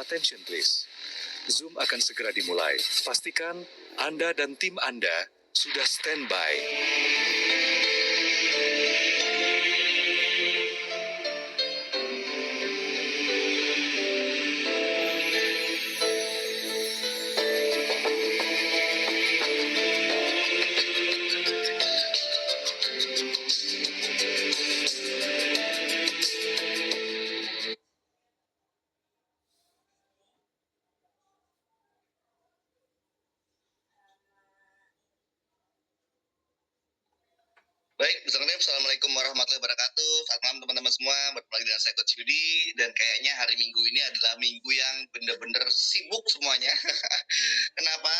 Attention please. Zoom akan segera dimulai. Pastikan Anda dan tim Anda sudah standby. Baik, Assalamualaikum warahmatullahi wabarakatuh. Selamat malam teman-teman semua. Bertemu lagi dengan saya Coach Yudi. Dan kayaknya hari Minggu ini adalah minggu yang benar-benar sibuk semuanya. Kenapa?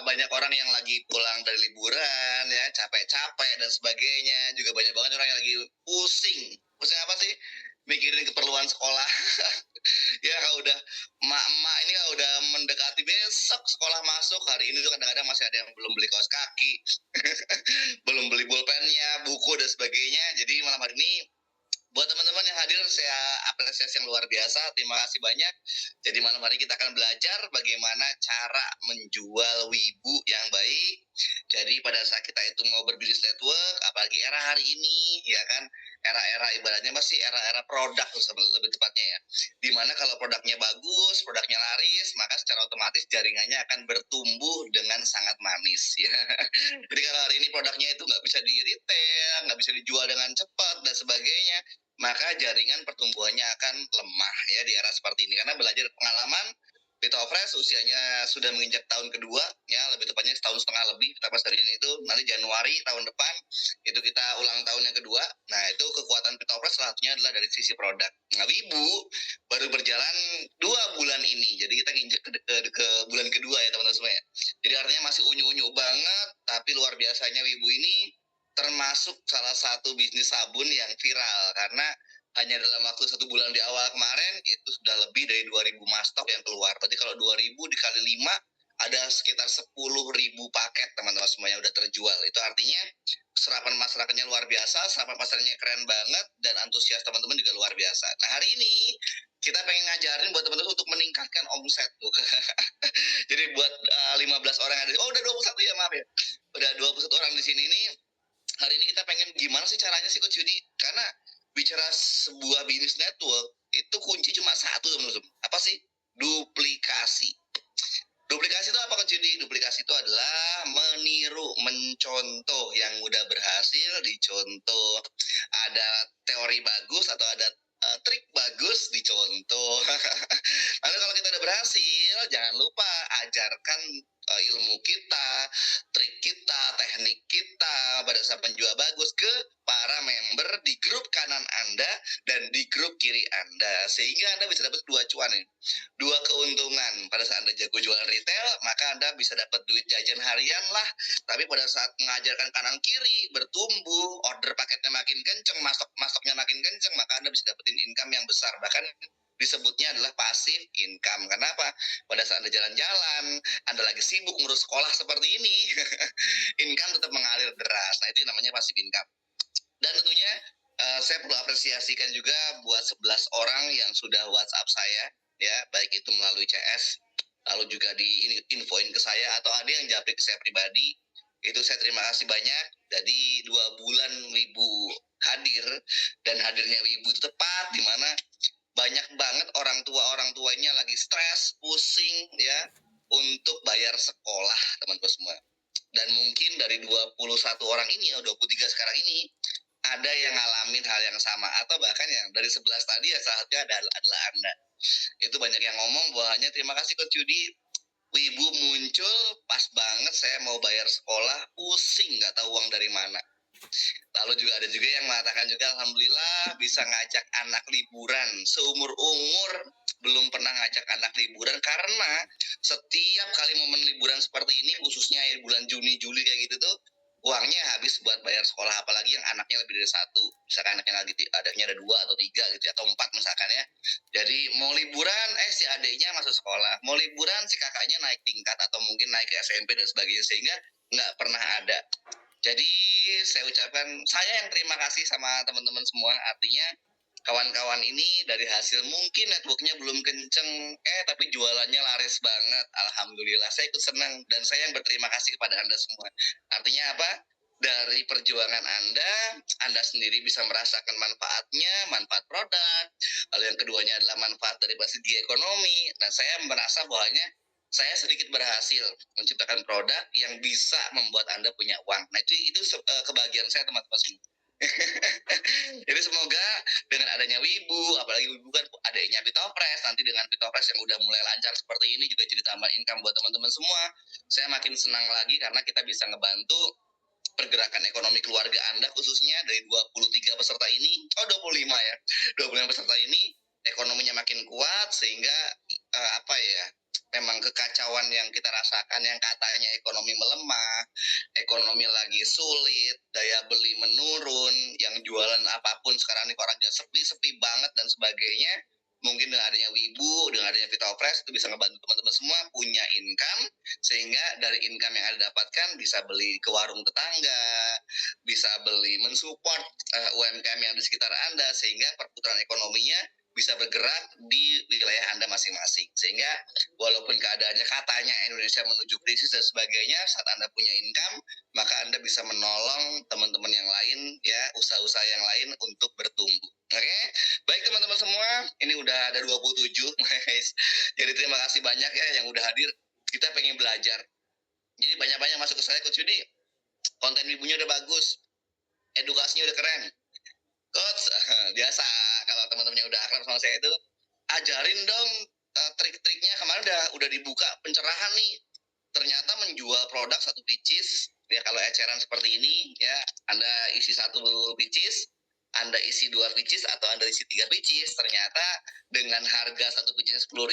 Banyak orang yang lagi pulang dari liburan, ya capek-capek dan sebagainya. Juga banyak banget orang yang lagi pusing. Pusing apa sih? Mikirin keperluan sekolah. Ya kalau udah emak-emak ini kalau udah mendekati besok sekolah masuk, hari ini tuh kadang-kadang masih ada yang belum beli kaos kaki, belum beli pulpennya, buku dan sebagainya. Jadi malam hari ini buat teman-teman yang hadir saya apresiasi yang luar biasa. Terima kasih banyak. Jadi malam hari kita akan belajar bagaimana cara menjual wibu yang baik. Jadi pada saat kita itu mau berbisnis network, apalagi era hari ini, ya kan, era-era ibaratnya masih era-era produk lebih tepatnya ya. Dimana kalau produknya bagus, produknya laris, maka secara otomatis jaringannya akan bertumbuh dengan sangat manis ya. Jadi kalau hari ini produknya itu nggak bisa di retail, nggak bisa dijual dengan cepat dan sebagainya, maka jaringan pertumbuhannya akan lemah ya di era seperti ini. Karena belajar pengalaman, Pito Fresh usianya sudah menginjak tahun kedua, ya lebih tepatnya setahun setengah lebih. Kita pas dari ini itu nanti Januari tahun depan itu kita ulang tahun yang kedua. Nah itu kekuatan Pito Fresh salah satunya adalah dari sisi produk. Nah Wibu baru berjalan 2 bulan ini, jadi kita nginjek ke bulan kedua ya teman-teman semua ya. Jadi artinya masih unyu-unyu banget, tapi luar biasanya Wibu ini termasuk salah satu bisnis sabun yang viral karena hanya dalam waktu 1 bulan di awal kemarin itu sudah lebih dari 2.000 mastok yang keluar. Berarti kalau 2.000 dikali 5 ada sekitar 10.000 paket teman-teman semuanya udah terjual. Itu artinya serapan masyarakatnya luar biasa, serapan pasarnya keren banget, dan antusias teman-teman juga luar biasa. Nah hari ini kita pengen ngajarin buat teman-teman untuk meningkatkan omset tuh. Jadi buat 15 orang yang ada, oh udah 21 ya maaf ya. Udah 21 orang di sini nih. Hari ini kita pengen gimana sih caranya sih Coach Yudi? Karena bicara sebuah bisnis network itu kunci cuma satu teman-teman. Apa sih? Duplikasi. Duplikasi itu apa Coach Yudi? Duplikasi itu adalah meniru, mencontoh yang udah berhasil dicontoh. Ada teori bagus atau ada trik bagus dicontoh. Lalu kalau kita udah berhasil, jangan lupa ajarkan ilmu kita, trik kita, teknik kita pada saat menjual bagus ke para member di grup kanan Anda dan di grup kiri Anda, sehingga Anda bisa dapat 2 cuan nih. 2 keuntungan. Pada saat Anda jago jualan retail, maka Anda bisa dapat duit jajan harian lah. Tapi pada saat mengajarkan kanan kiri bertumbuh, order paketnya makin kenceng, masoknya makin kenceng, maka Anda bisa dapetin income yang besar. Bahkan disebutnya adalah passive income. Kenapa? Pada saat Anda jalan-jalan, Anda lagi sibuk ngurus sekolah seperti ini, income tetap mengalir deras. Nah itu namanya passive income. Dan tentunya saya perlu apresiasikan juga buat 11 orang yang sudah WhatsApp saya, ya baik itu melalui CS, lalu juga di infoin ke saya, atau ada yang japri ke saya pribadi. Itu saya terima kasih banyak. Jadi 2 bulan Wibu hadir, dan hadirnya Wibu tepat di mana banyak banget orang tuanya lagi stres, pusing ya untuk bayar sekolah teman-teman semua. Dan mungkin dari 21 orang ini, 23 sekarang ini, ada yang ngalamin hal yang sama, atau bahkan yang dari 11 tadi ya salah satunya adalah Anda. Itu banyak yang ngomong bahwanya terima kasih Coach Yudi, Wibu muncul pas banget saya mau bayar sekolah, pusing nggak tahu uang dari mana. Lalu juga ada juga yang mengatakan juga alhamdulillah bisa ngajak anak liburan, seumur-umur belum pernah ngajak anak liburan, karena setiap kali momen liburan seperti ini, khususnya bulan Juni Juli kayak gitu tuh, uangnya habis buat bayar sekolah, apalagi yang anaknya lebih dari 1, misalkan anaknya ada 2 atau 3 gitu atau 4 misalkan ya. Jadi mau liburan si adiknya masuk sekolah, mau liburan si kakaknya naik tingkat atau mungkin naik ke SMP dan sebagainya, sehingga nggak pernah ada. Jadi saya ucapkan saya yang terima kasih sama teman-teman semua. Artinya kawan-kawan ini dari hasil mungkin networknya belum kenceng, tapi jualannya laris banget. Alhamdulillah, saya ikut senang dan saya yang berterima kasih kepada Anda semua. Artinya apa? Dari perjuangan Anda sendiri bisa merasakan manfaatnya, manfaat produk. Lalu yang keduanya adalah manfaat dari segi ekonomi. Dan saya merasa bahwanya saya sedikit berhasil menciptakan produk yang bisa membuat Anda punya uang. Nah itu kebahagiaan saya teman-teman semua. Jadi semoga dengan adanya Wibu, apalagi Wibu kan adanya Pitopres, nanti dengan Pitopres yang udah mulai lancar seperti ini juga jadi tambahan income buat teman-teman semua. Saya makin senang lagi karena kita bisa ngebantu pergerakan ekonomi keluarga Anda khususnya dari 23 peserta ini, 25 ya, 25 peserta ini ekonominya makin kuat sehingga apa ya, memang kekacauan yang kita rasakan yang katanya ekonomi melemah, ekonomi lagi sulit, daya beli menurun, yang jualan apapun sekarang ini orang sepi-sepi banget dan sebagainya. Mungkin dengan adanya Wibu, dengan adanya Pitopres itu bisa ngebantu teman-teman semua punya income, sehingga dari income yang Anda dapatkan bisa beli ke warung tetangga, bisa beli mensupport UMKM yang di sekitar Anda, sehingga perputaran ekonominya bisa bergerak di wilayah Anda masing-masing. Sehingga walaupun keadaannya katanya Indonesia menuju krisis dan sebagainya, saat Anda punya income, maka Anda bisa menolong teman-teman yang lain, ya, usaha-usaha yang lain untuk bertumbuh. Oke, baik teman-teman semua, ini udah ada 27, guys. Jadi terima kasih banyak ya yang udah hadir. Kita pengen belajar. Jadi banyak-banyak masuk ke saya, Coach Yudi. Konten ibunya udah bagus, edukasinya udah keren. Coach, biasa kalau teman-temannya udah akrab sama saya itu, ajarin dong trik-triknya. Kemarin udah dibuka pencerahan nih. Ternyata menjual produk satu pieces, ya kalau eceran seperti ini, ya Anda isi satu pieces, Anda isi 2 pieces atau Anda isi 3 pieces, ternyata dengan harga satu pieces 10.000,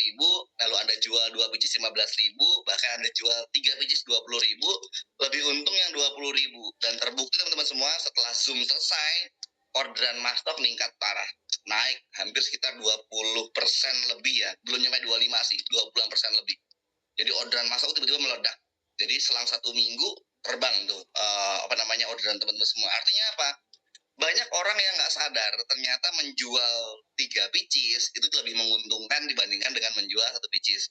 lalu Anda jual 2 pieces 15.000, bahkan Anda jual 3 pieces 20.000, lebih untung yang 20.000. Dan terbukti teman-teman semua, setelah Zoom selesai, orderan Mastok meningkat parah, naik hampir sekitar 20% lebih ya, belum nyampe 25 sih, 20% lebih. Jadi orderan masuk tiba-tiba meledak. Jadi selang 1 minggu terbang tuh orderan teman-teman semua. Artinya apa? Banyak orang yang nggak sadar ternyata menjual 3 pieces itu lebih menguntungkan dibandingkan dengan menjual 1 pieces.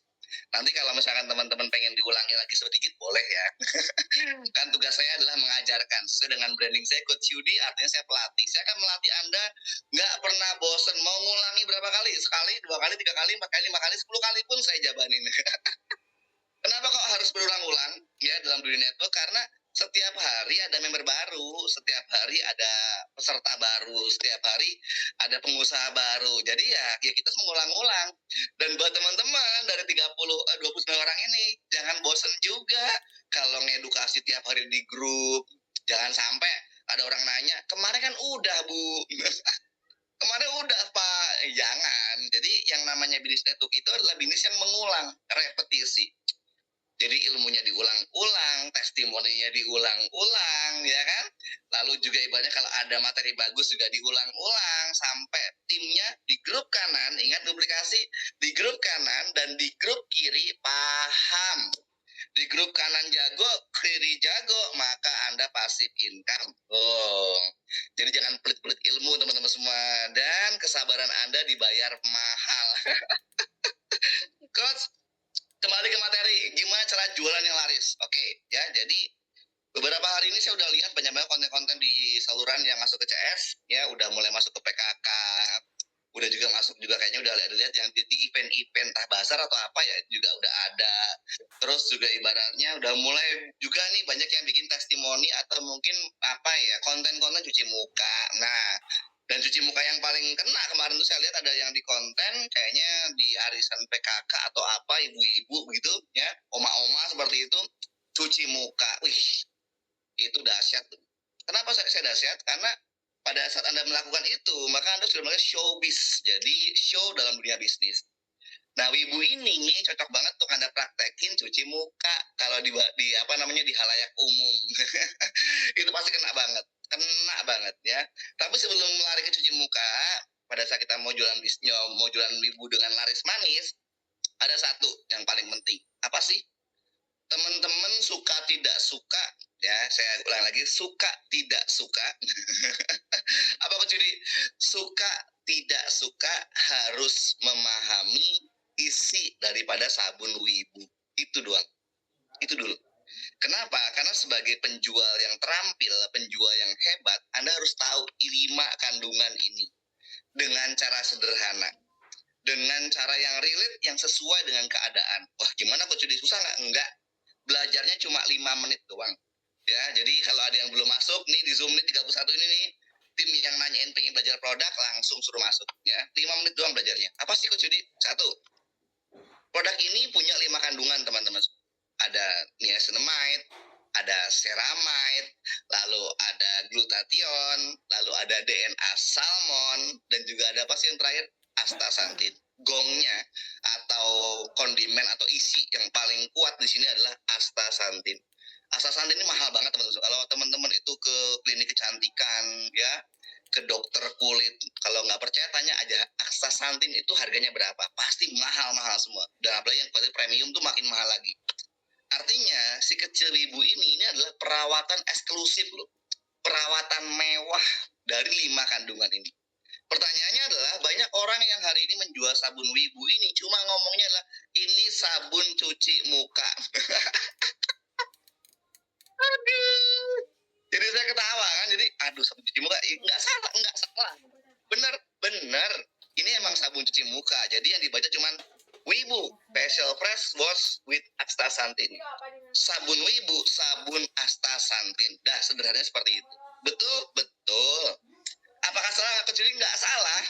Nanti kalau misalkan teman-teman pengen diulangi lagi sedikit boleh ya. Kan tugas saya adalah mengajarkan sesuai dengan branding saya, Coach Yudi, artinya saya pelatih. Saya akan melatih Anda nggak pernah bosen, mau ngulangi berapa kali, sekali, 2 kali, 3 kali, 4 kali, 5 kali, 10 kali pun saya jabanin. Kenapa kok harus berulang-ulang ya dalam dunia network? Karena setiap hari ada member baru, setiap hari ada peserta baru, setiap hari ada pengusaha baru. Jadi ya kita mengulang-ulang. Dan buat teman-teman dari 29 orang ini, jangan bosen juga kalau ngedukasi tiap hari di grup. Jangan sampai ada orang nanya, kemarin kan udah Bu. Kemarin udah Pak. Jangan. Jadi yang namanya bisnis network itu adalah bisnis yang mengulang, repetisi. Jadi ilmunya diulang-ulang, testimoninya diulang-ulang, ya kan? Lalu juga ibaratnya kalau ada materi bagus juga diulang-ulang sampai timnya di grup kanan, ingat duplikasi, di grup kanan dan di grup kiri paham. Di grup kanan jago, kiri jago, maka Anda pasif income. Oh, jadi jangan pelit-pelit ilmu teman-teman semua, dan kesabaran Anda dibayar mahal. Coach, kembali ke materi, gimana cara jualan yang laris? Oke, ya, jadi beberapa hari ini saya udah lihat banyak-banyak konten-konten di saluran yang masuk ke CS, ya, udah mulai masuk ke PKK, udah juga masuk juga kayaknya udah lihat yang di event-event entah bazar atau apa ya, juga udah ada. Terus juga ibaratnya udah mulai juga nih banyak yang bikin testimoni atau mungkin apa ya, konten-konten cuci muka. Nah, dan cuci muka yang paling kena kemarin tuh saya lihat ada yang di konten kayaknya di arisan PKK atau apa, ibu-ibu begitu ya, oma-oma seperti itu cuci muka. Wih, itu dahsyat tuh. Kenapa saya dahsyat? Karena pada saat Anda melakukan itu, maka Anda sudah melakukan showbiz. Jadi show dalam dunia bisnis. Nah, Wibu ini cocok banget untuk Anda praktekin cuci muka kalau di apa namanya di halayak umum. Itu pasti kena banget. Kena banget ya. Tapi sebelum lari ke cuci muka, pada saat kita mau jualan bisnis, mau jualan Wibu dengan laris manis, ada satu yang paling penting. Apa sih? Teman-teman suka tidak suka, ya saya ulang lagi, suka tidak suka. Apa Coach Yudi? Suka tidak suka harus memahami isi daripada sabun wibu. Itu doang. Itu dulu. Kenapa? Karena sebagai penjual yang terampil, penjual yang hebat, Anda harus tahu 5 kandungan ini dengan cara sederhana, dengan cara yang relate, yang sesuai dengan keadaan. Wah, gimana Coach Yudi? Susah nggak? Enggak. Belajarnya cuma 5 menit doang. Ya, jadi kalau ada yang belum masuk nih di Zoom nih 31 ini nih, tim yang nanyain pengen belajar produk langsung suruh masuk ya. 5 menit doang belajarnya. Apa sih Coach Yudi? 1. Produk ini punya 5 kandungan, teman-teman. Ada niacinamide, ada ceramide, lalu ada glutathione, lalu ada DNA salmon, dan juga ada apa sih yang terakhir? Astaxanthin. Gongnya atau kondimen atau isi yang paling kuat di sini adalah astaxanthin. Astaxanthin ini mahal banget, teman-teman. Kalau teman-teman itu ke klinik kecantikan ya, ke dokter kulit, kalau nggak percaya tanya aja astaxanthin itu harganya berapa, pasti mahal-mahal semua. Dan apalagi yang pasti premium tuh makin mahal lagi. Artinya si kecil wibu ini adalah perawatan eksklusif loh, perawatan mewah dari 5 kandungan ini. Pertanyaannya adalah banyak orang yang hari ini menjual sabun wibu ini cuma ngomongnya adalah ini sabun cuci muka. Aduh. Jadi saya ketawa kan, jadi aduh sabun cuci muka, nggak salah, bener. Ini emang sabun cuci muka, jadi yang dibaca cuman wibu, facial fresh wash with astaxanthin. Sabun wibu, sabun astaxanthin. Dah sederhananya seperti itu. Betul. Apakah salah? Kecil nggak salah.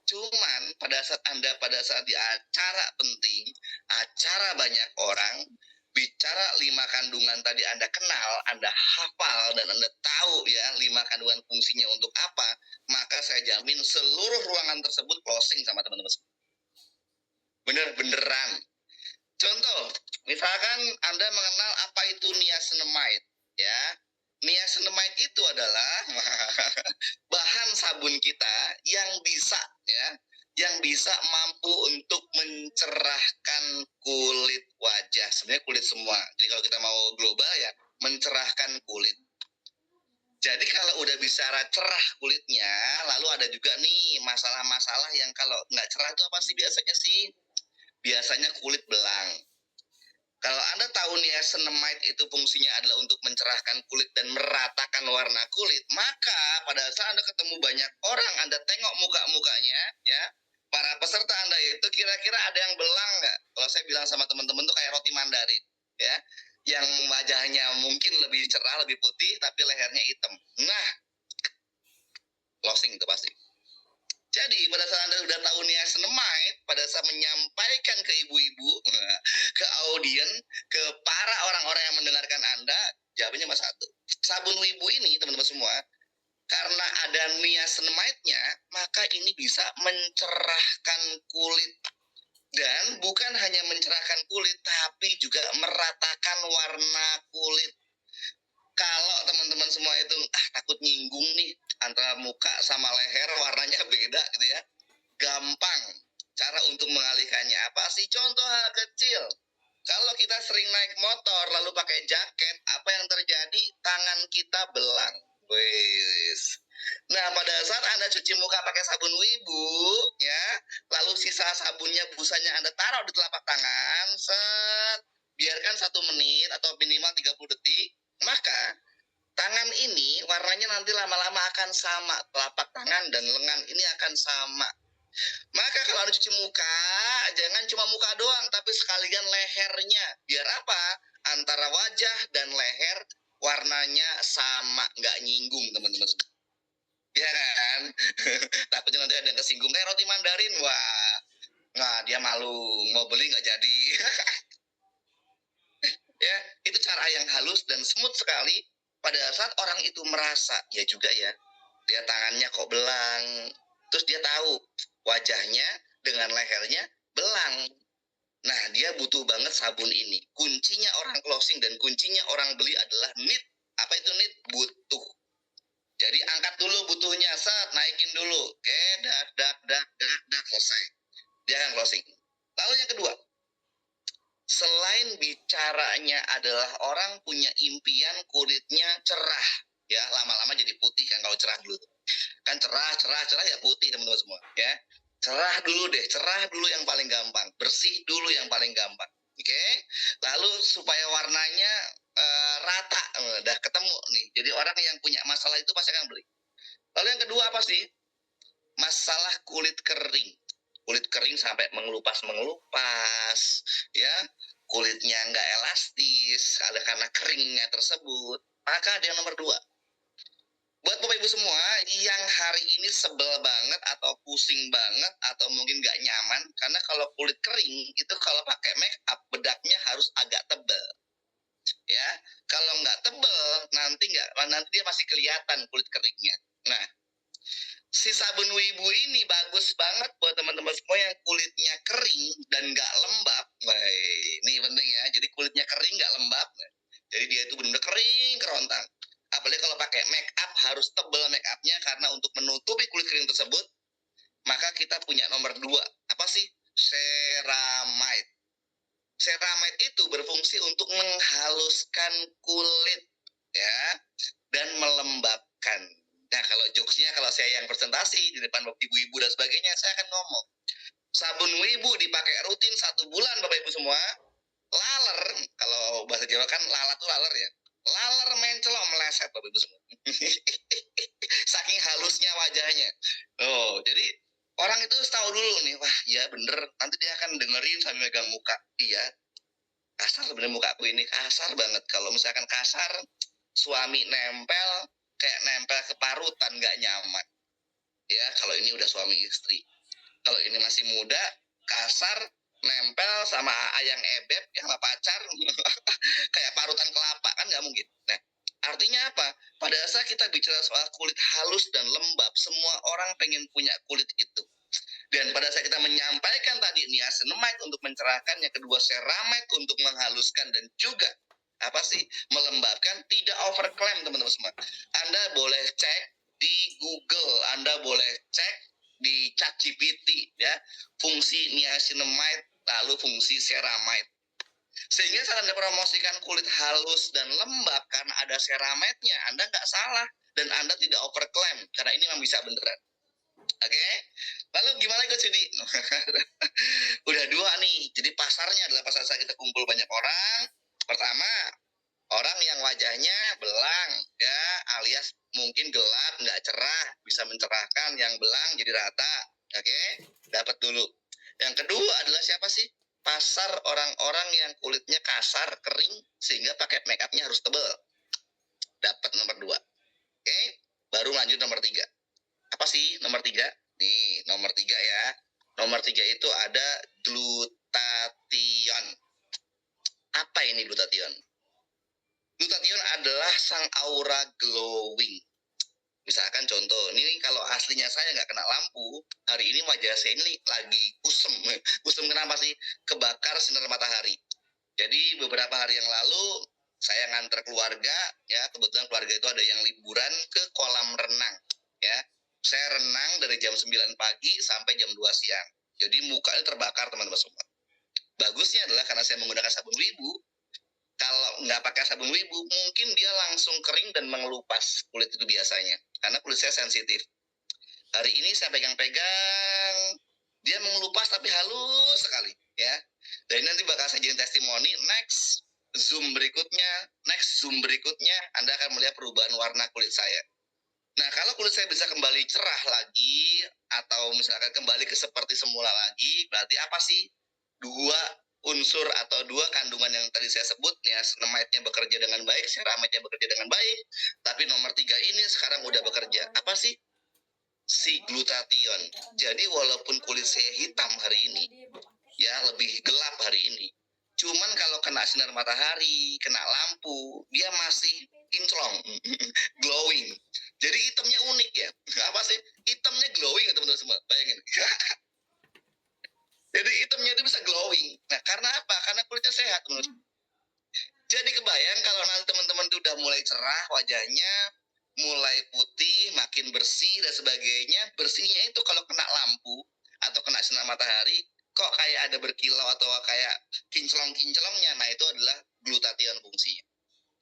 Cuman pada saat di acara penting, acara banyak orang, bicara 5 kandungan tadi Anda kenal, Anda hafal, dan Anda tahu ya 5 kandungan fungsinya untuk apa, maka saya jamin seluruh ruangan tersebut closing sama teman-teman. Beneran. Contoh, misalkan Anda mengenal apa itu niacinamide, ya. Niacinamide itu adalah bahan sabun kita yang bisa mampu untuk mencerahkan kulit wajah. Sebenarnya kulit semua. Jadi kalau kita mau global ya, mencerahkan kulit. Jadi kalau udah bicara cerah kulitnya, lalu ada juga nih masalah-masalah yang kalau nggak cerah itu apa sih biasanya sih? Biasanya kulit belang. Kalau Anda tahu niacinamide itu fungsinya adalah untuk mencerahkan kulit dan meratakan warna kulit, maka pada saat Anda ketemu banyak orang, Anda tengok muka-mukanya, ya, para peserta Anda itu kira-kira ada yang belang nggak? Kalau saya bilang sama teman-teman tuh kayak roti Mandarin, ya, yang wajahnya mungkin lebih cerah, lebih putih, tapi lehernya hitam. Nah, closing itu pasti. Jadi pada saat Anda udah tahu niacinamide, pada saat menyampaikan ke ibu-ibu, ke audien, ke para orang-orang yang mendengarkan Anda, jawabannya cuma satu. Sabun wibu ini, teman-teman semua, karena ada niacinamide-nya, maka ini bisa mencerahkan kulit. Dan bukan hanya mencerahkan kulit, tapi juga meratakan warna kulit. Kalau teman-teman semua itu takut nyinggung nih antara muka sama leher warnanya beda gitu ya, gampang cara untuk mengalihkannya. Apa sih? Contoh hal kecil, kalau kita sering naik motor lalu pakai jaket, apa yang terjadi? Tangan kita belang. Wis. Nah, pada saat Anda cuci muka pakai sabun wibu, ya, lalu sisa sabunnya, busanya Anda taruh di telapak tangan, biarkan 1 menit atau minimal 30 detik, maka tangan ini warnanya nanti lama-lama akan sama, telapak tangan dan lengan ini akan sama. Maka kalau Anda cuci muka, jangan cuma muka doang, tapi sekalian lehernya. Biar apa? Antara wajah dan leher warnanya sama, nggak nyinggung, teman-teman. Ya kan? Takutnya nanti ada yang kesinggung, kayak roti Mandarin, wah, nah dia malu, mau beli nggak jadi. Ya, itu cara yang halus dan smooth sekali. Pada saat orang itu merasa, ya juga ya, dia tangannya kok belang, terus dia tahu wajahnya dengan lehernya belang. Nah, dia butuh banget sabun ini. Kuncinya orang closing dan kuncinya orang beli adalah need. Apa itu need? Butuh. Jadi angkat dulu butuhnya, naikin dulu. Oke, dak, selesai. Dia akan closing. Lalu yang kedua, selain bicaranya adalah orang punya impian kulitnya cerah, ya, lama-lama jadi putih kan kalau cerah dulu. Kan cerah ya putih teman-teman semua ya. Cerah dulu yang paling gampang, bersih dulu yang paling gampang. Oke. Lalu supaya warnanya rata, udah ketemu nih. Jadi orang yang punya masalah itu pasti akan beli. Lalu yang kedua apa sih? Masalah kulit kering. Kulit kering sampai mengelupas, ya. Kulitnya nggak elastis, ada karena keringnya tersebut. Maka ada yang nomor dua. Buat Bapak Ibu semua yang hari ini sebel banget atau pusing banget atau mungkin nggak nyaman, karena kalau kulit kering itu kalau pakai make up bedaknya harus agak tebal, ya. Kalau nggak tebal nanti dia masih kelihatan kulit keringnya. Nah, si sabun Wibu ini bagus banget buat teman-teman semua yang kulitnya kering dan nggak lembab. Wah, ini penting ya. Jadi kulitnya kering nggak lembab. Jadi dia itu benar-benar kering kerontang. Apalagi kalau pakai make up harus tebal make upnya, karena untuk menutupi kulit kering tersebut maka kita punya nomor dua. Apa sih? Ceramide. Ceramide itu berfungsi untuk menghaluskan kulit, ya, dan melembabkan. Nah, kalau jokesnya, kalau saya yang presentasi di depan ibu-ibu dan sebagainya, saya akan ngomong, sabun Wibu dipakai rutin 1 bulan, Bapak Ibu semua, laler, kalau bahasa Jawa kan lalat tuh laler ya, laler mencelok meleset, Bapak Ibu semua. Saking halusnya wajahnya. Oh, jadi orang itu tahu dulu nih, wah ya bener, nanti dia akan dengerin sambil megang muka. Iya, kasar sebenarnya muka aku ini, kasar banget. Kalau misalkan kasar, suami nempel, kayak nempel ke parutan, nggak nyaman. Ya, kalau ini udah suami istri. Kalau ini masih muda, kasar, nempel sama ayang ebeb yang sama pacar, kayak parutan kelapa, kan nggak mungkin. Nah, artinya apa? Pada saat kita bicara soal kulit halus dan lembab, semua orang pengen punya kulit itu. Dan pada saat kita menyampaikan tadi niacinamide untuk mencerahkan, yang kedua ceramide untuk menghaluskan dan juga apa sih, melembabkan, tidak overclaim teman-teman semua. Anda boleh cek di Google, Anda boleh cek di ChatGPT ya, fungsi niacinamide lalu fungsi ceramide. Sehingga saat Anda promosikan kulit halus dan lembab karena ada ceramide-nya, Anda nggak salah dan Anda tidak overclaim karena ini memang bisa beneran. Oke, lalu gimana Coach Yudi? Udah dua nih, jadi pasarnya adalah pasar saat kita kumpul banyak orang. Pertama, orang yang wajahnya belang, ya, alias mungkin gelap, nggak cerah, bisa mencerahkan yang belang jadi rata. Oke, dapat dulu. Yang kedua adalah siapa sih? Pasar orang-orang yang kulitnya kasar, kering, sehingga pakai make upnya harus tebal. Dapat nomor dua. Oke, baru lanjut nomor tiga. Apa sih nomor tiga? Nih, nomor tiga ya. Nomor tiga itu ada glutathione. Apa ini glutathione? Glutathione adalah sang aura glowing. Misalkan contoh, ini kalau aslinya saya nggak kena lampu, hari ini wajah saya ini lagi kusem. Kusem kenapa sih? Kebakar sinar matahari. Jadi beberapa hari yang lalu saya nganter keluarga, ya, kebetulan keluarga itu ada yang liburan ke kolam renang, ya. Saya renang dari jam 9 pagi sampai jam 2 siang. Jadi mukanya terbakar teman-teman semua. Bagusnya adalah karena saya menggunakan sabun Wibu, kalau nggak pakai sabun Wibu, mungkin dia langsung kering dan mengelupas kulit itu biasanya. Karena kulit saya sensitif. Hari ini saya pegang-pegang, dia mengelupas tapi halus sekali, ya. Dan nanti bakal saya jadi testimoni, next zoom berikutnya, Anda akan melihat perubahan warna kulit saya. Nah, kalau kulit saya bisa kembali cerah lagi, atau misalkan kembali ke seperti semula lagi, berarti apa sih? Dua unsur atau dua kandungan yang tadi saya sebut, ya, niacinamide-nya bekerja dengan baik, ceramide-nya bekerja dengan baik, tapi nomor tiga ini sekarang udah bekerja. Apa sih? Si glutathione. Jadi walaupun kulit saya hitam hari ini, ya, lebih gelap hari ini, cuman kalau kena sinar matahari, kena lampu, dia masih kinclong, glowing. Jadi hitamnya unik ya. Apa sih? Hitamnya glowing ya teman-teman semua. Bayangin. Jadi hitamnya itu bisa glowing. Nah, karena apa? Karena kulitnya sehat, teman-teman. Jadi kebayang kalau nanti teman-teman itu udah mulai cerah wajahnya, mulai putih, makin bersih dan sebagainya. Bersihnya itu kalau kena lampu atau kena sinar matahari, kok kayak ada berkilau atau kayak kinclong-kinclongnya. Nah, itu adalah glutathione fungsinya.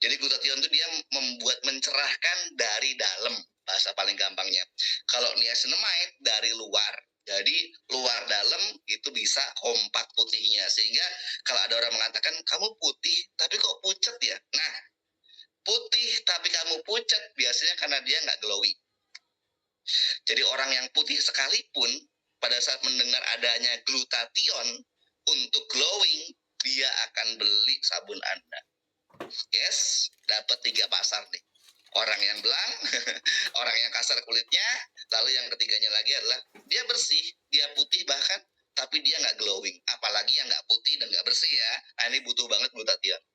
Jadi glutathione itu dia membuat mencerahkan dari dalam. bahasa paling gampangnya. Kalau niacinamide dari luar, jadi luar dalam itu bisa kompak putihnya. Sehingga kalau ada orang mengatakan kamu putih tapi kok pucet ya. Nah, putih tapi kamu pucet biasanya karena dia nggak glowing. Jadi orang yang putih sekalipun pada saat mendengar adanya glutathione untuk glowing, dia akan beli sabun Anda. Yes, dapat 3 pasar nih. Orang yang belang, orang yang kasar kulitnya, lalu yang ketiganya lagi adalah dia bersih, dia putih bahkan, tapi dia nggak glowing. Apalagi yang nggak putih dan nggak bersih ya. Nah, ini butuh banget glutathione.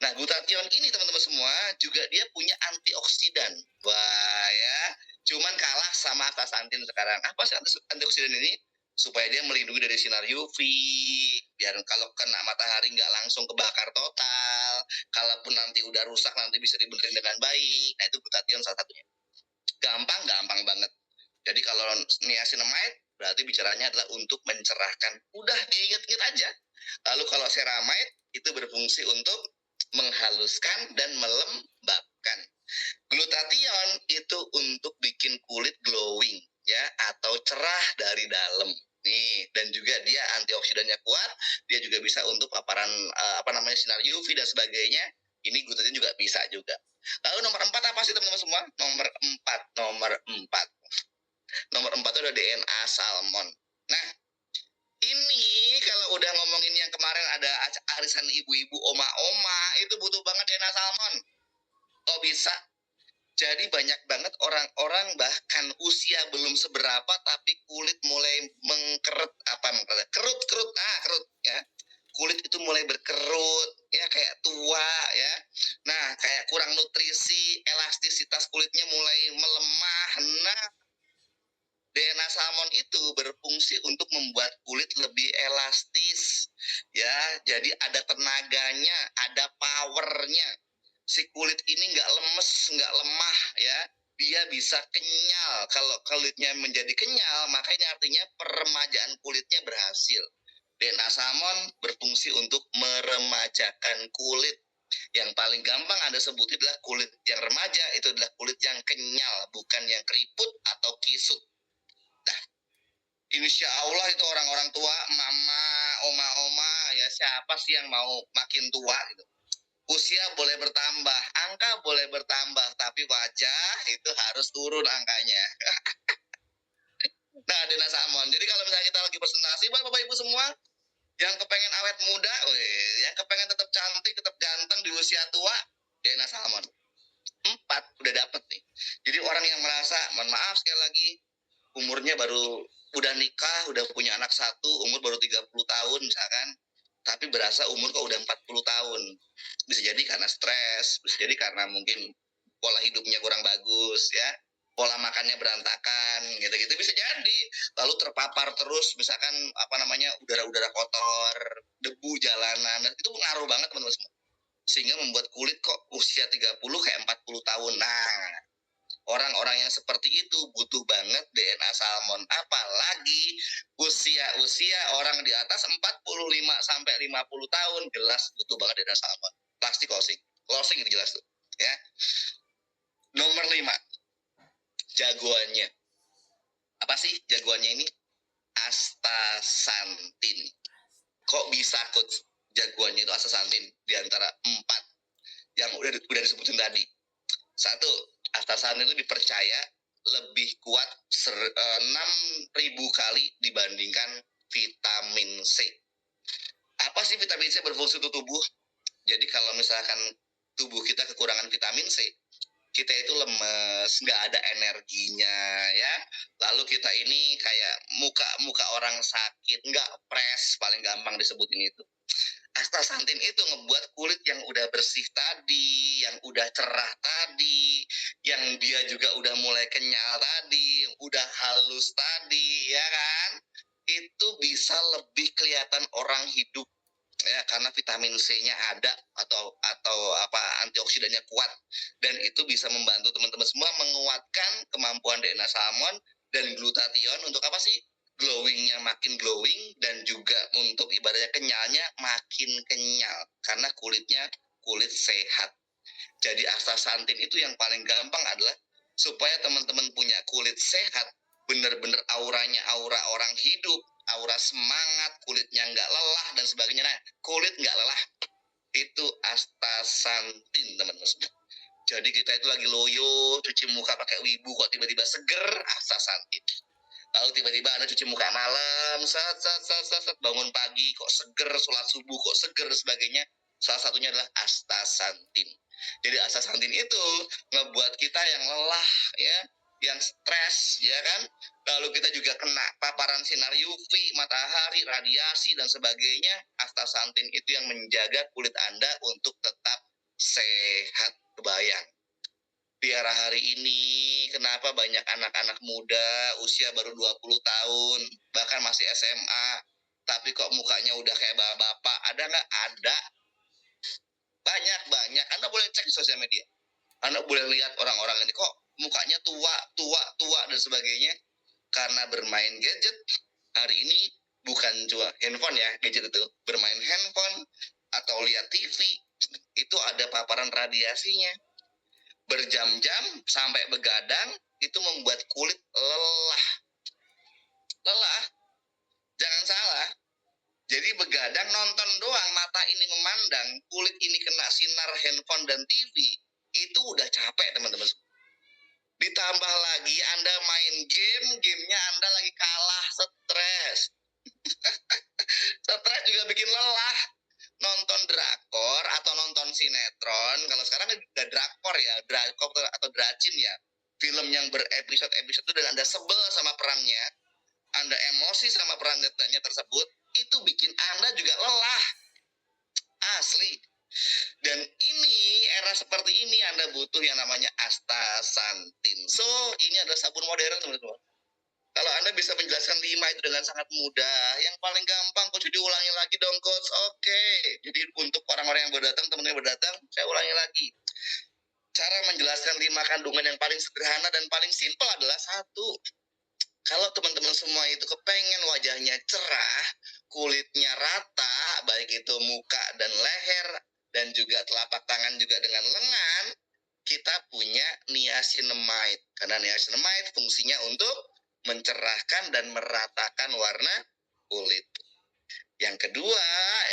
Nah, glutathione ini teman-teman semua juga dia punya antioksidan. Wah ya, cuman kalah sama astaxanthin sekarang. Apa sih antioksidan ini? Supaya dia melindungi dari sinar UV, biar kalau kena matahari nggak langsung kebakar total. Kalaupun nanti udah rusak nanti bisa dibenerin dengan baik. Nah, itu glutathione salah satunya. Gampang banget. Jadi kalau niacinamide berarti bicaranya adalah untuk mencerahkan. Udah diingat-ingat aja. Lalu kalau ceramide itu berfungsi untuk menghaluskan dan melembabkan. Glutathione itu untuk bikin kulit glowing ya atau cerah dari dalam. Nih, dan juga dia antioksidannya kuat, dia juga bisa untuk paparan sinar UV dan sebagainya. Ini glutathione juga bisa juga. Lalu nomor 4 apa sih teman-teman semua? Nomor 4. Nomor 4 itu ada DNA salmon. Nah, ini kalau udah ngomongin yang kemarin ada arisan ibu-ibu, oma-oma, itu butuh banget DNA salmon. Kok bisa? Jadi banyak banget orang-orang bahkan usia belum seberapa tapi kulit mulai mengkerut, kerut ya. Kulit itu mulai berkerut ya, kayak tua ya. Nah, kayak kurang nutrisi, elastisitas kulitnya mulai melemah. Nah, DNA salmon itu berfungsi untuk membuat kulit lebih elastis ya. Jadi ada tenaganya, ada powernya. Si kulit ini nggak lemes, nggak lemah ya. Dia bisa kenyal. Kalau kulitnya menjadi kenyal, maka ini artinya peremajaan kulitnya berhasil. DNA salmon berfungsi untuk meremajakan kulit. Yang paling gampang Anda sebutin adalah kulit yang remaja itu adalah kulit yang kenyal, bukan yang keriput atau kisut. Nah, insya Allah itu orang-orang tua, mama, oma-oma, ya siapa sih yang mau makin tua gitu. Usia boleh bertambah, angka boleh bertambah, tapi wajah itu harus turun angkanya. Nah, DNA salmon. Jadi kalau misalnya kita lagi presentasi buat Bapak Ibu semua, yang kepengen awet muda, yang kepengen tetap cantik, tetap ganteng di usia tua, DNA salmon. 4 udah dapet nih. Jadi orang yang merasa, mohon maaf sekali lagi, umurnya baru udah nikah, udah punya anak 1, umur baru 30 tahun misalkan, tapi berasa umur kok udah 40 tahun. Bisa jadi karena stres, bisa jadi karena mungkin pola hidupnya kurang bagus ya, pola makannya berantakan, gitu-gitu bisa jadi. Lalu terpapar terus misalkan udara-udara kotor, debu jalanan, itu pengaruh banget teman-teman semua. Sehingga membuat kulit kok usia 30 kayak 40 tahun. Nah, orang-orang yang seperti itu butuh banget DNA salmon. Apalagi usia-usia orang di atas 45 sampai 50 tahun jelas butuh banget DNA salmon. Pasti closing itu jelas tuh ya. Nomor 5, jagoannya. Apa sih jagoannya ini? Astaxanthin. Kok bisa coach jagoannya itu astaxanthin di antara 4 yang udah disebutin tadi? 1, astaxanthin itu dipercaya lebih kuat 6.000 kali dibandingkan vitamin C. Apa sih vitamin C berfungsi untuk tubuh? Jadi kalau misalkan tubuh kita kekurangan vitamin C, kita itu lemes, nggak ada energinya ya. Lalu kita ini kayak muka orang sakit, nggak fresh, paling gampang disebutin itu. Astaxanthin itu ngebuat kulit yang udah bersih tadi, yang udah cerah tadi, yang dia juga udah mulai kenyal tadi, udah halus tadi, ya kan? Itu bisa lebih kelihatan orang hidup ya, karena vitamin C-nya ada atau antioksidannya kuat, dan itu bisa membantu teman-teman semua menguatkan kemampuan DNA salmon dan glutathione untuk apa sih? Glowingnya makin glowing, dan juga untuk ibaratnya kenyalnya makin kenyal karena kulit sehat. Jadi astaxanthin itu yang paling gampang adalah supaya teman-teman punya kulit sehat, bener-bener auranya aura orang hidup, aura semangat, kulitnya nggak lelah dan sebagainya. Nah, kulit nggak lelah itu astaxanthin, teman-teman semua. Jadi kita itu lagi loyo, cuci muka pakai wibu, kok tiba-tiba seger, astaxanthin. Lalu tiba-tiba Anda cuci muka malam, bangun pagi kok seger, sholat subuh kok seger dan sebagainya. Salah satunya adalah astaxanthin. Jadi astaxanthin itu ngebuat kita yang lelah ya, yang stres ya kan. Lalu kita juga kena paparan sinar UV, matahari, radiasi dan sebagainya. Astaxanthin itu yang menjaga kulit Anda untuk tetap sehat. Kebayang. Biar hari ini kenapa banyak anak-anak muda usia baru 20 tahun, bahkan masih SMA, tapi kok mukanya udah kayak bapak-bapak? Ada nggak? Ada. Banyak. Anda boleh cek di sosial media. Anda boleh lihat orang-orang ini kok mukanya tua dan sebagainya. Karena bermain gadget. Hari ini bukan cuma handphone ya, gadget itu. Bermain handphone atau lihat TV, itu ada paparan radiasinya. Berjam-jam sampai begadang itu membuat kulit lelah. Jangan salah. Jadi begadang nonton doang, mata ini memandang, kulit ini kena sinar handphone dan TV, itu udah capek teman-teman. Ditambah lagi Anda main game, gamenya Anda lagi kalah, stres. Stres juga bikin lelah. Nonton drakor atau nonton sinetron, kalau sekarang udah drakor ya, drakor atau dracin ya, film yang berepisode-episode itu, dan Anda sebel sama perannya, Anda emosi sama perannya tersebut, itu bikin Anda juga lelah. Asli. Dan ini, era seperti ini Anda butuh yang namanya astaxanthin. So, ini adalah sabun modern teman-teman. Kalau Anda bisa menjelaskan 5 itu dengan sangat mudah, yang paling gampang, coach diulangi lagi dong coach. Oke. Jadi untuk orang-orang yang berdatang, teman-teman yang berdatang, saya ulangi lagi. Cara menjelaskan 5 kandungan yang paling sederhana dan paling simpel adalah 1. Kalau teman-teman semua itu kepengen wajahnya cerah, kulitnya rata, baik itu muka dan leher, dan juga telapak tangan juga dengan lengan, kita punya niacinamide. Karena niacinamide fungsinya untuk mencerahkan dan meratakan warna kulit. Yang kedua,